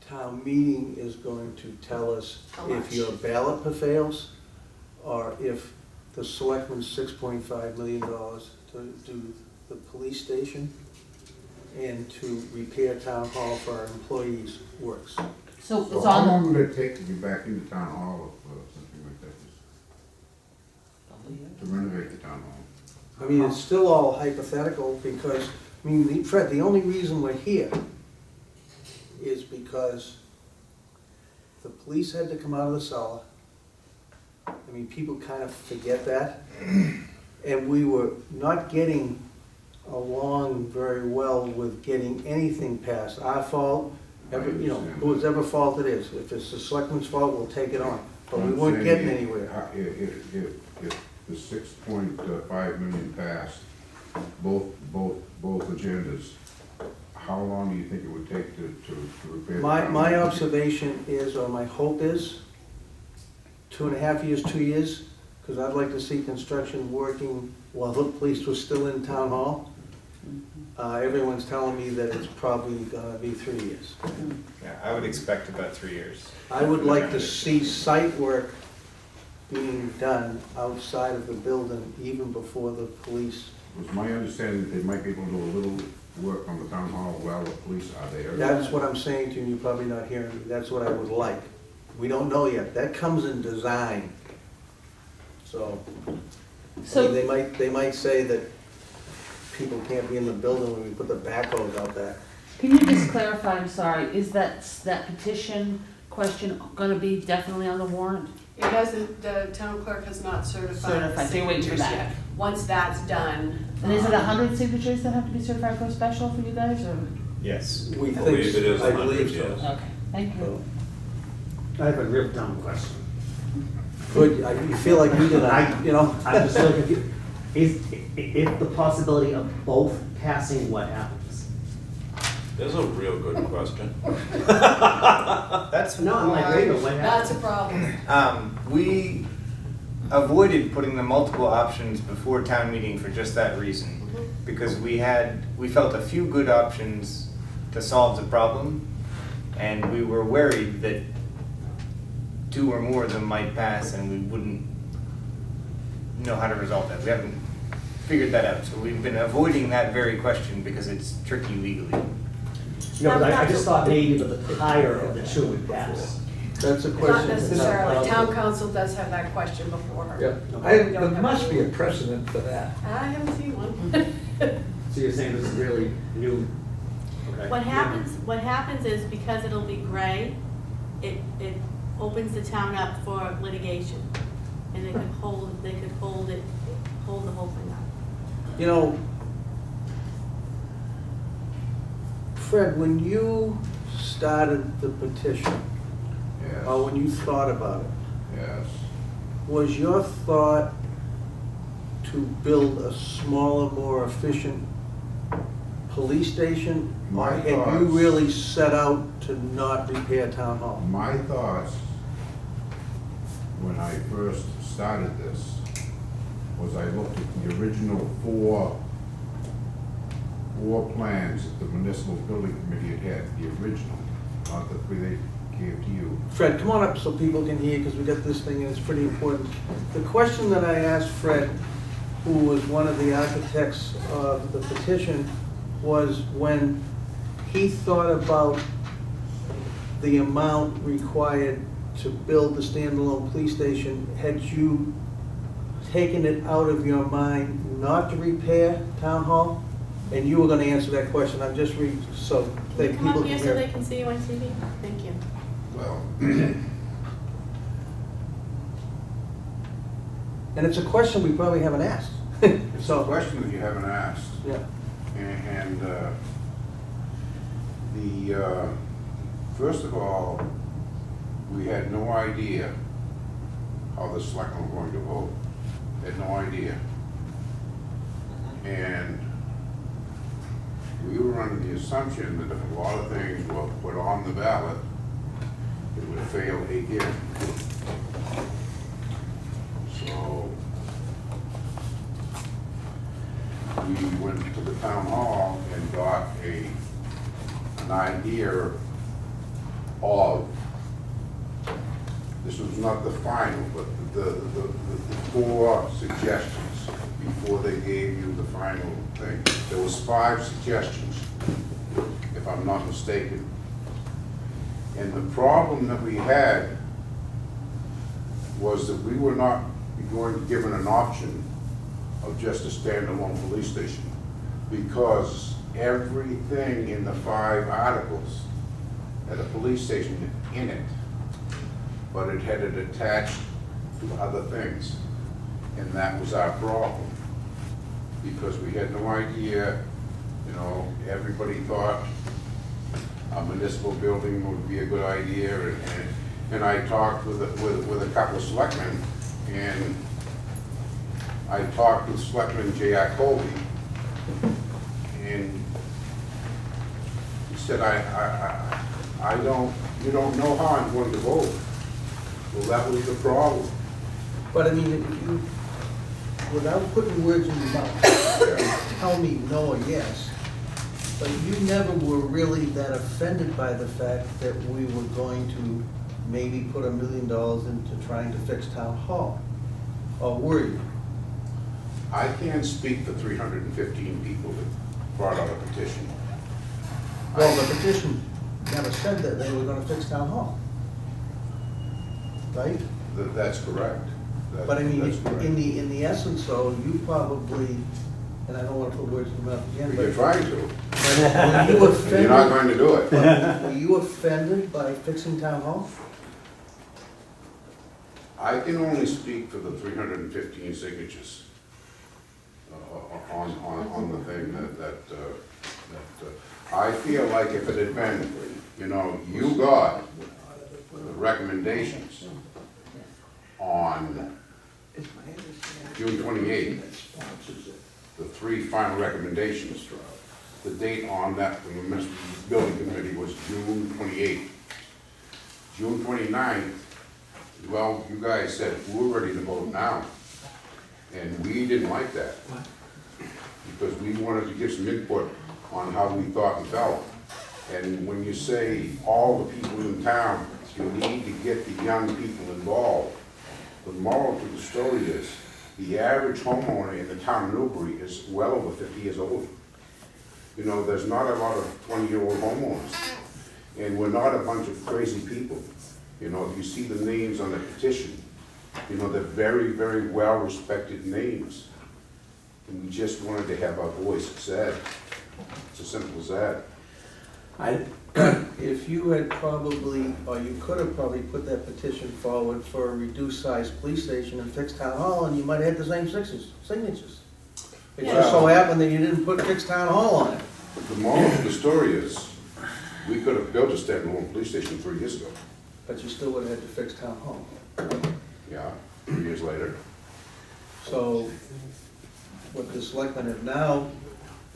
Town meeting is going to tell us How if much? your ballot fails, or if the selectmen's $6.5 million to do the police station and to repair town hall for our employees works. So So it's how on, long would it take to get back into town hall or something like that? To renovate the town hall? I mean, it's still all hypothetical because, I mean, Fred, the only reason we're here is because the police had to come out of the cellar. I mean, people kind of forget that. And we were not getting along very well with getting anything passed. Our fault, whoever fault it is. If it's the selectmen's fault, we'll take it on. But we weren't getting anywhere. If the 6.5 million passed, both agendas, how long do you think it would take to repair? the town My hall? observation is, or my hope is, 2.5 years, 2 years, because I'd like to see construction working while the police was still in town hall. Everyone's telling me that it's probably gonna be 3 years. Yeah, I would expect about 3 years. I would like to see site work being done outside of the building even before the police. It was my understanding that they might be able to do a little work on the town hall while the police are there. That's what I'm saying to you, you're probably not hearing me, that's what I would like. We don't know yet, that comes in design. So, I mean, so, they might say that people can't be in the building when we put the backhoes out there. can you just clarify, I'm sorry, is that petition question gonna be definitely on the warrant? It hasn't, the town clerk has not certified the Certified, so you're waiting for signatures that. yet. Once that's done. And is it 100 signatures that have to be certified for a special for you guys, or? Yes. We I think, believe it is I 100, believe so. yes. Okay, thank you. So, I have a real dumb question. Good, you feel like we did, you know? I'm just so confused. If the possibility of both passing, what happens? There's a real good question. That's No, I'm like, wait a minute, what That's happens? a problem. We avoided putting the multiple options before town meeting for just that reason. Because we felt a few good options to solve the problem, and we were worried that 2 or more of them might pass and we wouldn't know how to resolve that. We haven't figured that out, so we've been avoiding that very question because it's tricky legally. No, but I just thought maybe the higher of the two would pass. That's a Not question. necessarily. Town council does have that question before her. Yeah, there must be a precedent for that. I haven't seen one. So you're saying this is really new? Okay. What happens is because it'll be gray, it opens the town up for litigation. And they could hold the whole thing up. You know, Fred, when you started the petition, Yes, or when you thought about it, yes. was your thought to build a smaller, more efficient police station? My Or had you thoughts- really set out to not repair town hall? My thoughts, when I first started this, was I looked at the original four plans that the municipal building committee had, the original, not the three they gave to you. Fred, come on up so people can hear, because we got this thing and it's pretty important. The question that I asked Fred, who was one of the architects of the petition, was when he thought about the amount required to build the standalone police station, had you taken it out of your mind not to repair town hall? And you were gonna answer that question, I'm just so that Come people up can here so hear. they can see you on TV. Thank you. Well, And it's a question we probably haven't asked. it's a So, question that you haven't asked. yeah. And first of all, we had no idea how the selectmen were going to vote. Had no idea. And we were under the assumption that if a lot of things were put on the ballot, it would fail again. So we went to the town hall and got an idea of, this was not the final, but the four suggestions before they gave you the final thing. There was 5 suggestions, if I'm not mistaken. And the problem that we had was that we were not going given an option of just a standalone police station, because everything in the 5 articles had a police station in it, but it had it attached to other things. And that was our problem, because we had no idea, everybody thought a municipal building would be a good idea, and I talked with a couple of selectmen, and I talked with Selectman J.R. Colby, and he said, you don't know how I'm going to vote. Well, that was the problem. But I mean, if you, without putting words in your mouth, tell me no or yes, but you never were really that offended by the fact that we were going to maybe put $1 million into trying to fix town hall, or were you? I can't speak for 315 people that brought out a petition. Well, the petition never said that they were gonna fix town hall, right? That's correct. But I mean, That's correct. in the essence, though, you probably, and I don't wanna put words in your mouth again, You're but trying to, were you and you're not offended? going to do it. Were you offended by fixing town hall? I can only speak for the 315 signatures on the thing that I feel like if it had been, you got the recommendations on June 28th, the 3 final recommendations. The date on that from the municipal building committee was June 28th. June 29th, well, you guys said, we're ready to vote now. And we didn't like that, because we wanted to give some input on how we thought and felt. And when you say all the people in town, you need to get the young people involved. The moral to the story is, the average homeowner in the town of Newbury is well over 50 years old. There's not a lot of 20-year-old homeowners, and we're not a bunch of crazy people. If you see the names on the petition, they're very, very well-respected names. And we just wanted to have our voice said. It's as simple as that. If you had probably, or you could have probably put that petition forward for a reduced-sized police station and fixed town hall, and you might have had the same signatures. It just so happened that you didn't put fixed town hall on it. The moral of the story is, We could have built a standalone police station 3 years ago. But you still would have had to fix town hall. Yeah, 3 years later. So what the selectmen have now,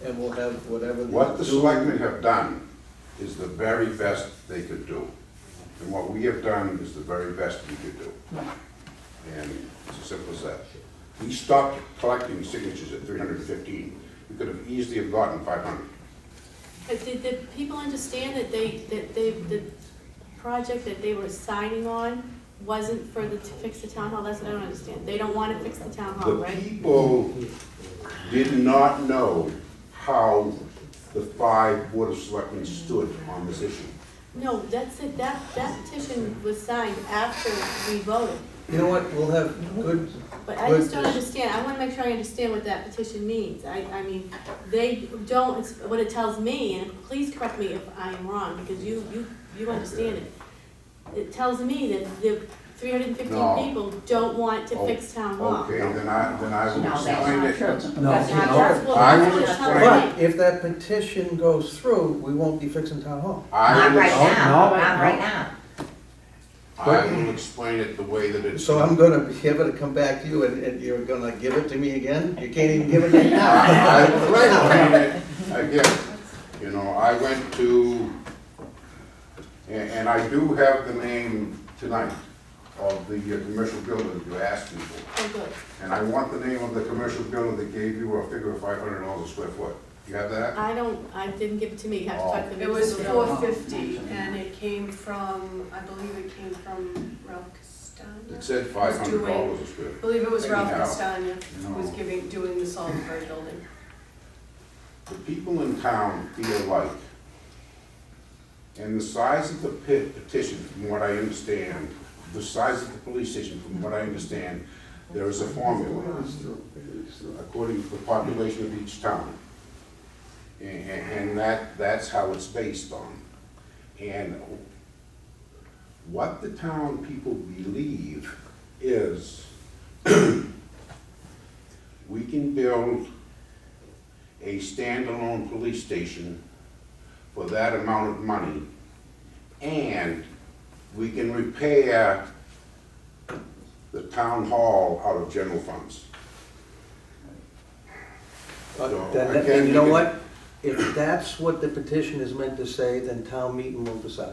and we'll have whatever. they What the do- selectmen have done is the very best they could do. And what we have done is the very best we could do. And it's as simple as that. We stopped collecting signatures at 315. We could have easily have gotten 500. But did people understand that the project that they were signing on wasn't for to fix the town hall? That's what I don't understand. They don't want to fix the town hall, The right? people did not know how the 5 Board of Selectmen stood on this issue. No, that's it, that petition was signed after we voted. You know what, we'll have good, But I just don't understand, I wanna make sure I understand what that petition means. I mean, they don't, it's what it tells me, and please correct me if I am wrong, because you understand it. It tells me that the 315 No. people don't want to Oh, fix town hall. Okay, then I will No, that's explain not it. true. No, That's not no. That's true. what I that's will what it tells explain. me. but if that petition goes through, we won't be fixing town hall. I will, now, not right now. I will explain it the way that it's. So I'm gonna be able to come back to you and you're gonna give it to me again? You can't even give it to me now. I will explain it again. You know, I went to, and I do have the name tonight of the commercial builder that you asked me for. Oh, good. And I want the name of the commercial builder that gave you a figure of $500 a square foot. You have that? I didn't give it to me, you have to talk to me. It was 450, and it came from, I believe it came from Ralph Castagna. It said $500 a square I foot. believe it was Ralph Anyhow, Castagna who was no. doing the Salisbury building. The people in town feel like, and the size of the petition, from what I understand, the size of the police station, from what I understand, there is a formula according to the population of each town. And that's how it's based on. And what the town people believe is we can build a standalone police station for that amount of money, and we can repair the town hall out of general funds. So, Then, again, you know we can- what? If that's what the petition is meant to say, then town meeting will decide.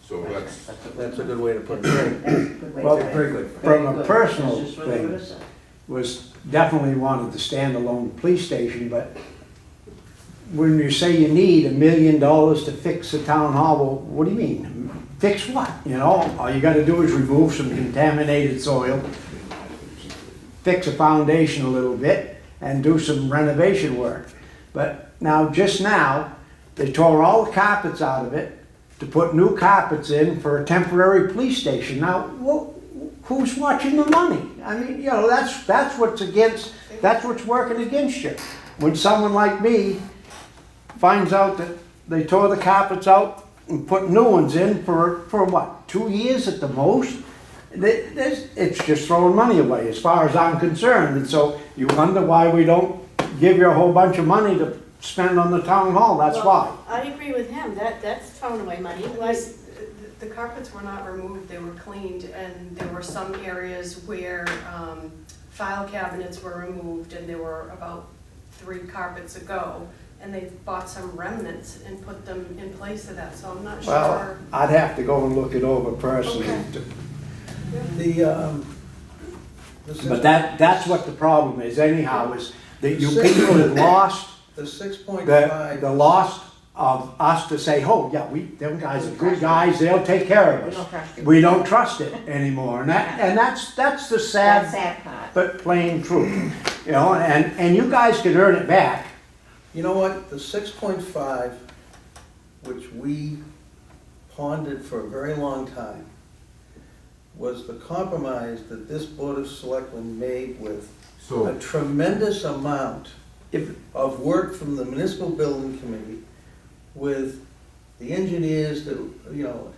So that's, That's a good way to put it. Well, Very good. from a personal That's just what it thing, would've said. was definitely wanted the standalone police station, but when you say you need $1 million to fix the town hall, well, what do you mean? Fix what? You know, all you gotta do is remove some contaminated soil, fix a foundation a little bit, and do some renovation work. But just now, they tore all the carpets out of it to put new carpets in for a temporary police station. Now, who's watching the money? I mean, you know, that's what's working against you. When someone like me finds out that they tore the carpets out and put new ones in for what, 2 years at the most? It's just throwing money away as far as I'm concerned. And so you wonder why we don't give you a whole bunch of money to spend on the town hall, that's why. Well, I agree with him, that's throwing away money. The carpets were not removed, they were cleaned, and there were some areas where file cabinets were removed, and there were about 3 carpets ago, and they bought some remnants and put them in place of that, so I'm not Well, sure. I'd have to go and look it over personally. Okay. But that's what the problem is anyhow, is that you people have lost The 6.5. the lost of us to say, oh, yeah, them guys are good guys, they'll take care of us. We don't trust it anymore, and that's the sad part. but plain truth. You know, and you guys could earn it back. You know what, the 6.5, which we pondered for a very long time, was the compromise that this Board of Selectmen made with a tremendous amount of work from the Municipal Building Committee with the engineers that, you know,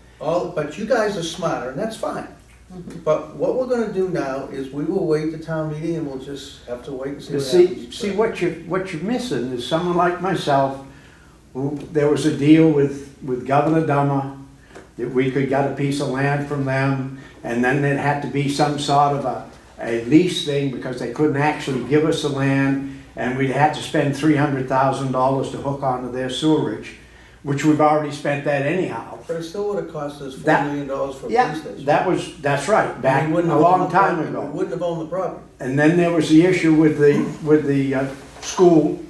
but you guys are smarter, and that's fine. But what we're gonna do now is we will wait the town meeting and we'll just have to wait and see what happens. See, what you're missing is someone like myself there was a deal with Governor Dummer that we could get a piece of land from them, and then there had to be some sort of a lease thing because they couldn't actually give us the land, and we'd had to spend $300,000 to hook onto their sewerage, which we've already spent that anyhow. But it still would have cost us That- $4 million for a Yeah, police station. that's right, back We a wouldn't have owned long the time property. ago. We wouldn't have owned the property. And then there was the issue with the school,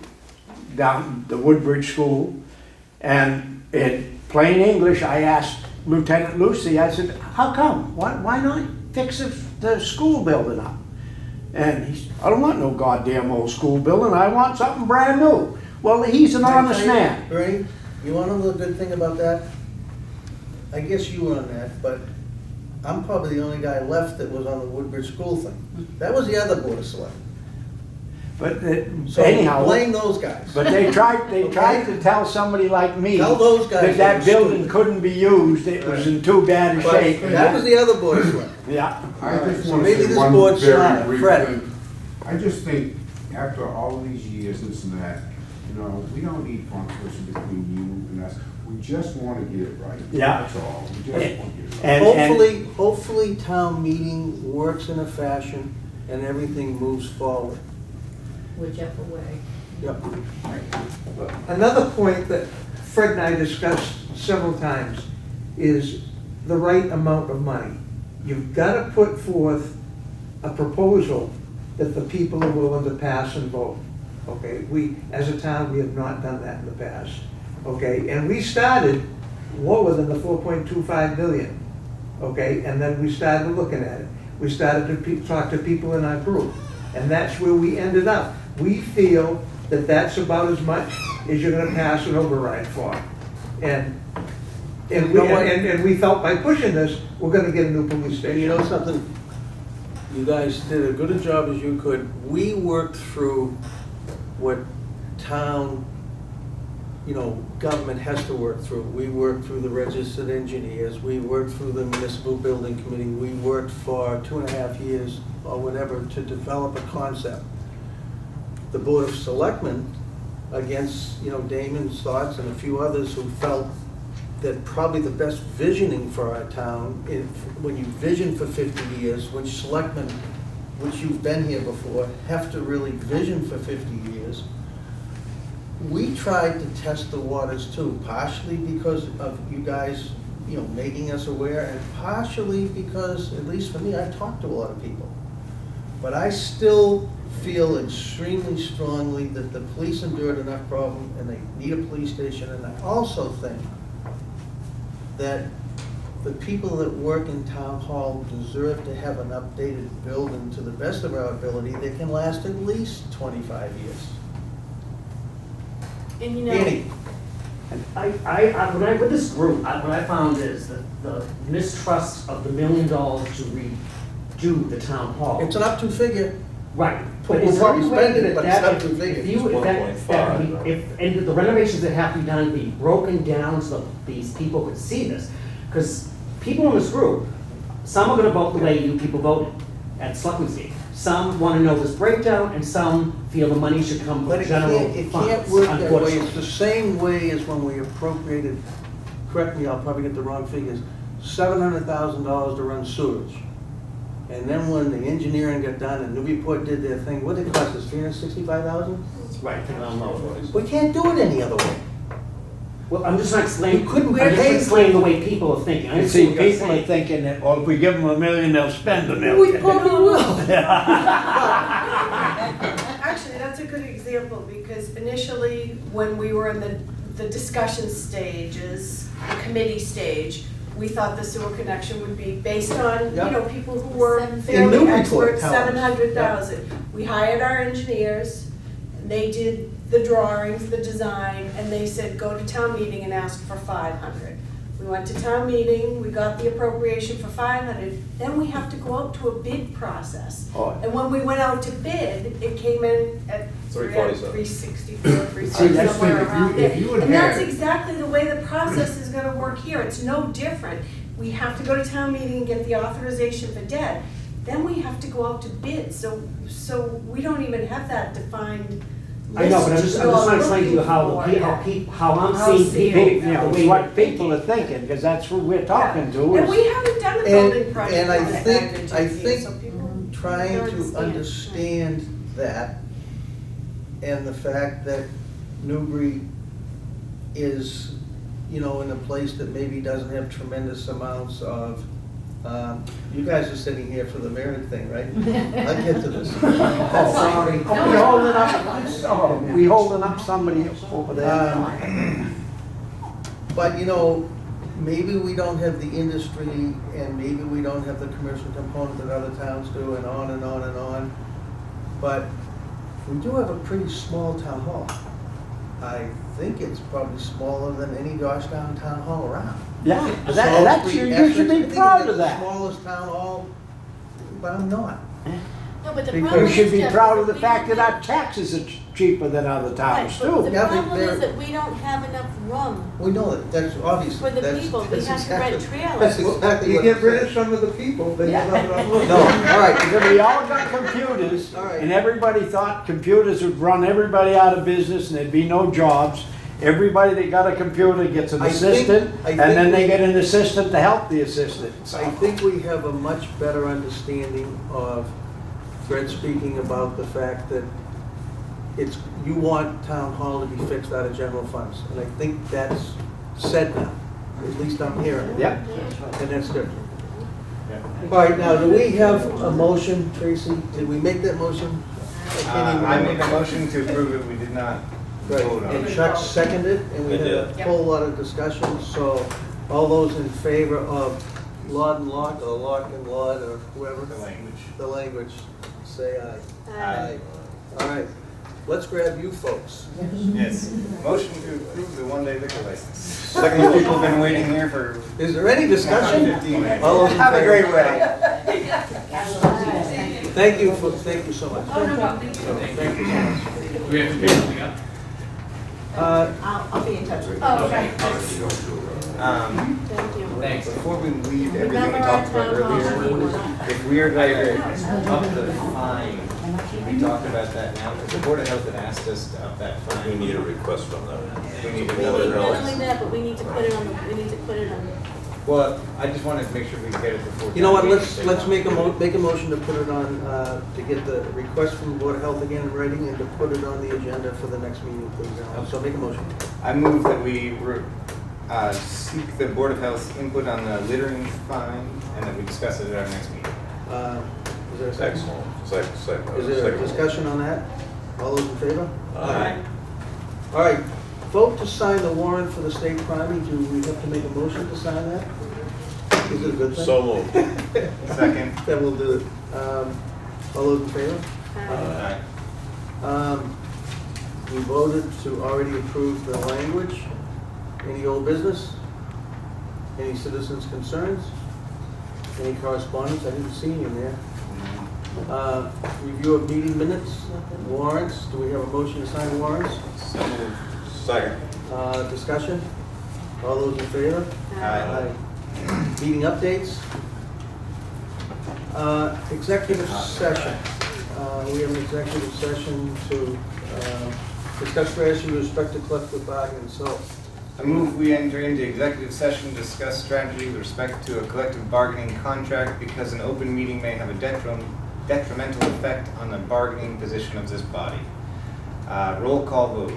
down the Woodbridge School. And in plain English, I asked Lieutenant Lucy, I said, how come? Why not fix the school building up? And he said, I don't want no goddamn old school building, I want something brand new. Well, he's an honest man. Bernie, you want to know the good thing about that? I guess you were on that, but I'm probably the only guy left that was on the Woodbridge School thing. That was the other board of selectmen. But So anyhow, blame those guys. but they tried Okay. to tell somebody like me Tell those guys that they were building stupid. couldn't be used, it was in too bad a But shape. that was the other board of selectmen. Yeah. I just So wanna maybe say this one board's very smarter. brief Fred. thing. I just think after all of these years, this and that, you know, we don't need competition between you and us. We just wanna get it right. Yeah. That's all. We just wanna get it right. And- Hopefully town meeting works in a fashion and everything moves forward. Whichever way. Yep. Another point that Fred and I discussed several times is the right amount of money. You've got to put forth a proposal that the people are willing to pass and vote. Okay, we, as a town, we have not done that in the past. Okay, and we started lower than the 4.25 billion. Okay, and then we started looking at it. We started to talk to people in our group, and that's where we ended up. We feel that that's about as much as you're gonna pass an override for. And You know what? we felt by pushing this, we're gonna get a new police And you station. know something? You guys did as good a job as you could. We worked through what town, government has to work through. We worked through the registered engineers, we worked through the municipal building committee, we worked for 2.5 years or whatever to develop a concept. The Board of Selectmen, against, Damon's thoughts and a few others who felt that probably the best visioning for our town, when you vision for 50 years, which selectmen, which you've been here before, have to really vision for 50 years, we tried to test the waters too, partially because of you guys, making us aware, and partially because, at least for me, I talked to a lot of people. But I still feel extremely strongly that the police endured enough problem and they need a police station, and I also think that the people that work in town hall deserve to have an updated building to the best of our ability that can last at least 25 years. And Annie, When I, with this group, what I found is that the mistrust of the $1 million to redo the town hall. it's an up-to figure. Right, But but we'll is there any probably way spend it, that but it's that, up to figure. if you, It's if that, 1.5, if the renovations that have to be done be broken down so that these people could see this? Because people in this group, some are gonna vote the way you people voted at Selectmen's meeting. Some wanna know this breakdown, and some feel the money should come But from it general can't funds, work that way. unfortunately. It's the same way as when we appropriated, correct me, I'll probably get the wrong figures, $700,000 to run sewage. And then when the engineering got done and Newburyport did their thing, what did it cost us, $365,000? Right, I don't know. We can't do it any other way. Well, I'm just not explaining, You couldn't I'm just pay- explaining the way people are thinking. I You see, understand what you're people are saying. thinking that, well, if we give them $1 million, they'll spend $1 We million. probably will. Actually, that's a good example, because initially, when we were in the discussion stages, the committee stage, we thought the sewer connection would be based on, Yep. people who were In fairly Newburyport, experts, tell us. 700,000. We hired our engineers, they did the drawings, the design, and they said, go to town meeting and ask for 500. We went to town meeting, we got the appropriation for 500, then we have to go out to a bid process. Oh. And when we went out to bid, it came in at 347. 364, See, 360, that's the somewhere thing, around if there. you had And that's had- exactly the way the process is gonna work here, it's no different. We have to go to town meeting and get the authorization for debt, then we have to go out to bid, so we don't even have that defined I know, but I'm just trying to explain to you how I'm seeing people, You know, the way what they're people are thinking, because that's who we're talking to. And is- we haven't done a building project And I on the think, average I of years, so think people. trying Don't to understand. understand that and the fact that Newbury is, you know, in a place that maybe doesn't have tremendous amounts of, you guys are sitting here for the merit thing, right? I'll get to this. Sorry. We holding up somebody over there. But, you know, maybe we don't have the industry and maybe we don't have the commercial component that other towns do and on and on and on. But we do have a pretty small town hall. I think it's probably smaller than any Georgetown town hall around. Yeah, Salisbury, that's, you Essex, should I be think proud we of got the that. smallest town hall, but I'm not. No, but the Because- problem You is, should be Jeff, proud is of the we fact don't that our have- taxes are cheaper than other towns Right, but too. the Yeah, problem they're- is that we don't have enough room We know that, that's obviously, for the that's, people. We that's have to rent exactly, trailers. that's exactly You what get I'm rid saying. of some of the people, then Yeah. you'll have enough. No, all right, Because we all got computers, All right. and everybody thought computers would run everybody out of business and there'd be no jobs. Everybody that got a computer gets an I think- assistant, I and think then they we- get an assistant to help the assistant. I think we have a much better understanding of Fred speaking about the fact that it's, you want town hall to be fixed out of general funds. And I think that's said now, at least I'm hearing. it. Yep. And that's different. All right, now, do we have a motion, Tracy? Did we make that motion? can't even I made remember. a motion to approve it, we did not Right, vote on and it. Chuck seconded, and we I had a did. whole lot of discussion, so all those in favor of Lord and Lock, or Lock and Lord, or whoever, The language. the language, say aye. Aye. All right, let's grab you folks. Yes, motion to approve the one-day liquor license. Second, people have been waiting here for Is there any discussion? 15 minutes. All those in Have a favor? great wedding. Thank you, thank you so much. Oh, no problem. Thank you so much. Do we have to pick something up? I'll be in touch with you. Oh, okay. Thank you. Thanks. Before we leave everything we Remember our talked about town hall earlier, meeting. if we are going to up the fine, should we talk about that now? Because the Board of Health had asked us to up that fine. We need a request from them. We need We another need not only notice. that, but we need to put it on, we need to put it on. Well, I just wanted to make sure we can get it before. You know what, town meeting. let's make a motion to put it on, to get the request from the Board of Health again in writing and to put it on the agenda for the next meeting, please. Alan. So make a motion. I move that we seek the Board of Health's input on the littering fine and that we discuss it at our next meeting. Is there a second? Excellent. Second. Is there a discussion on that? All those in favor? Aye. All right, vote to sign the warrant for the state primary. Do we have to make a motion to sign that? Is it a good thing? So moved. Second. Then we'll do it. All those in favor? Aye. We voted to already approve the language. Any old business? Any citizens' concerns? Any correspondence? I didn't see any in there. Review of meeting minutes, warrants. Do we have a motion to sign warrants? So moved. Second. Discussion? All those in favor? Aye. Meeting updates? Executive session. We have an executive session to discuss strategy with respect to collective bargaining. So, I move we enter into executive session to discuss strategy with respect to a collective bargaining contract because an open meeting may have a detrimental effect on the bargaining position of this body. Roll call vote.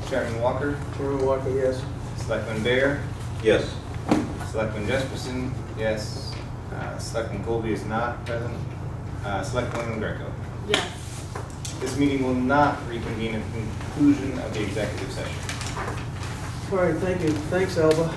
Chairman Walker, Chairman Walker, yes. Selectman Bear, Yes. Selectman Jesperson, yes. Selectman Colby is not present. Selectwoman Greco. Yes. This meeting will not reconvene at the conclusion of the executive session. All right, thank you. Thanks, Alba.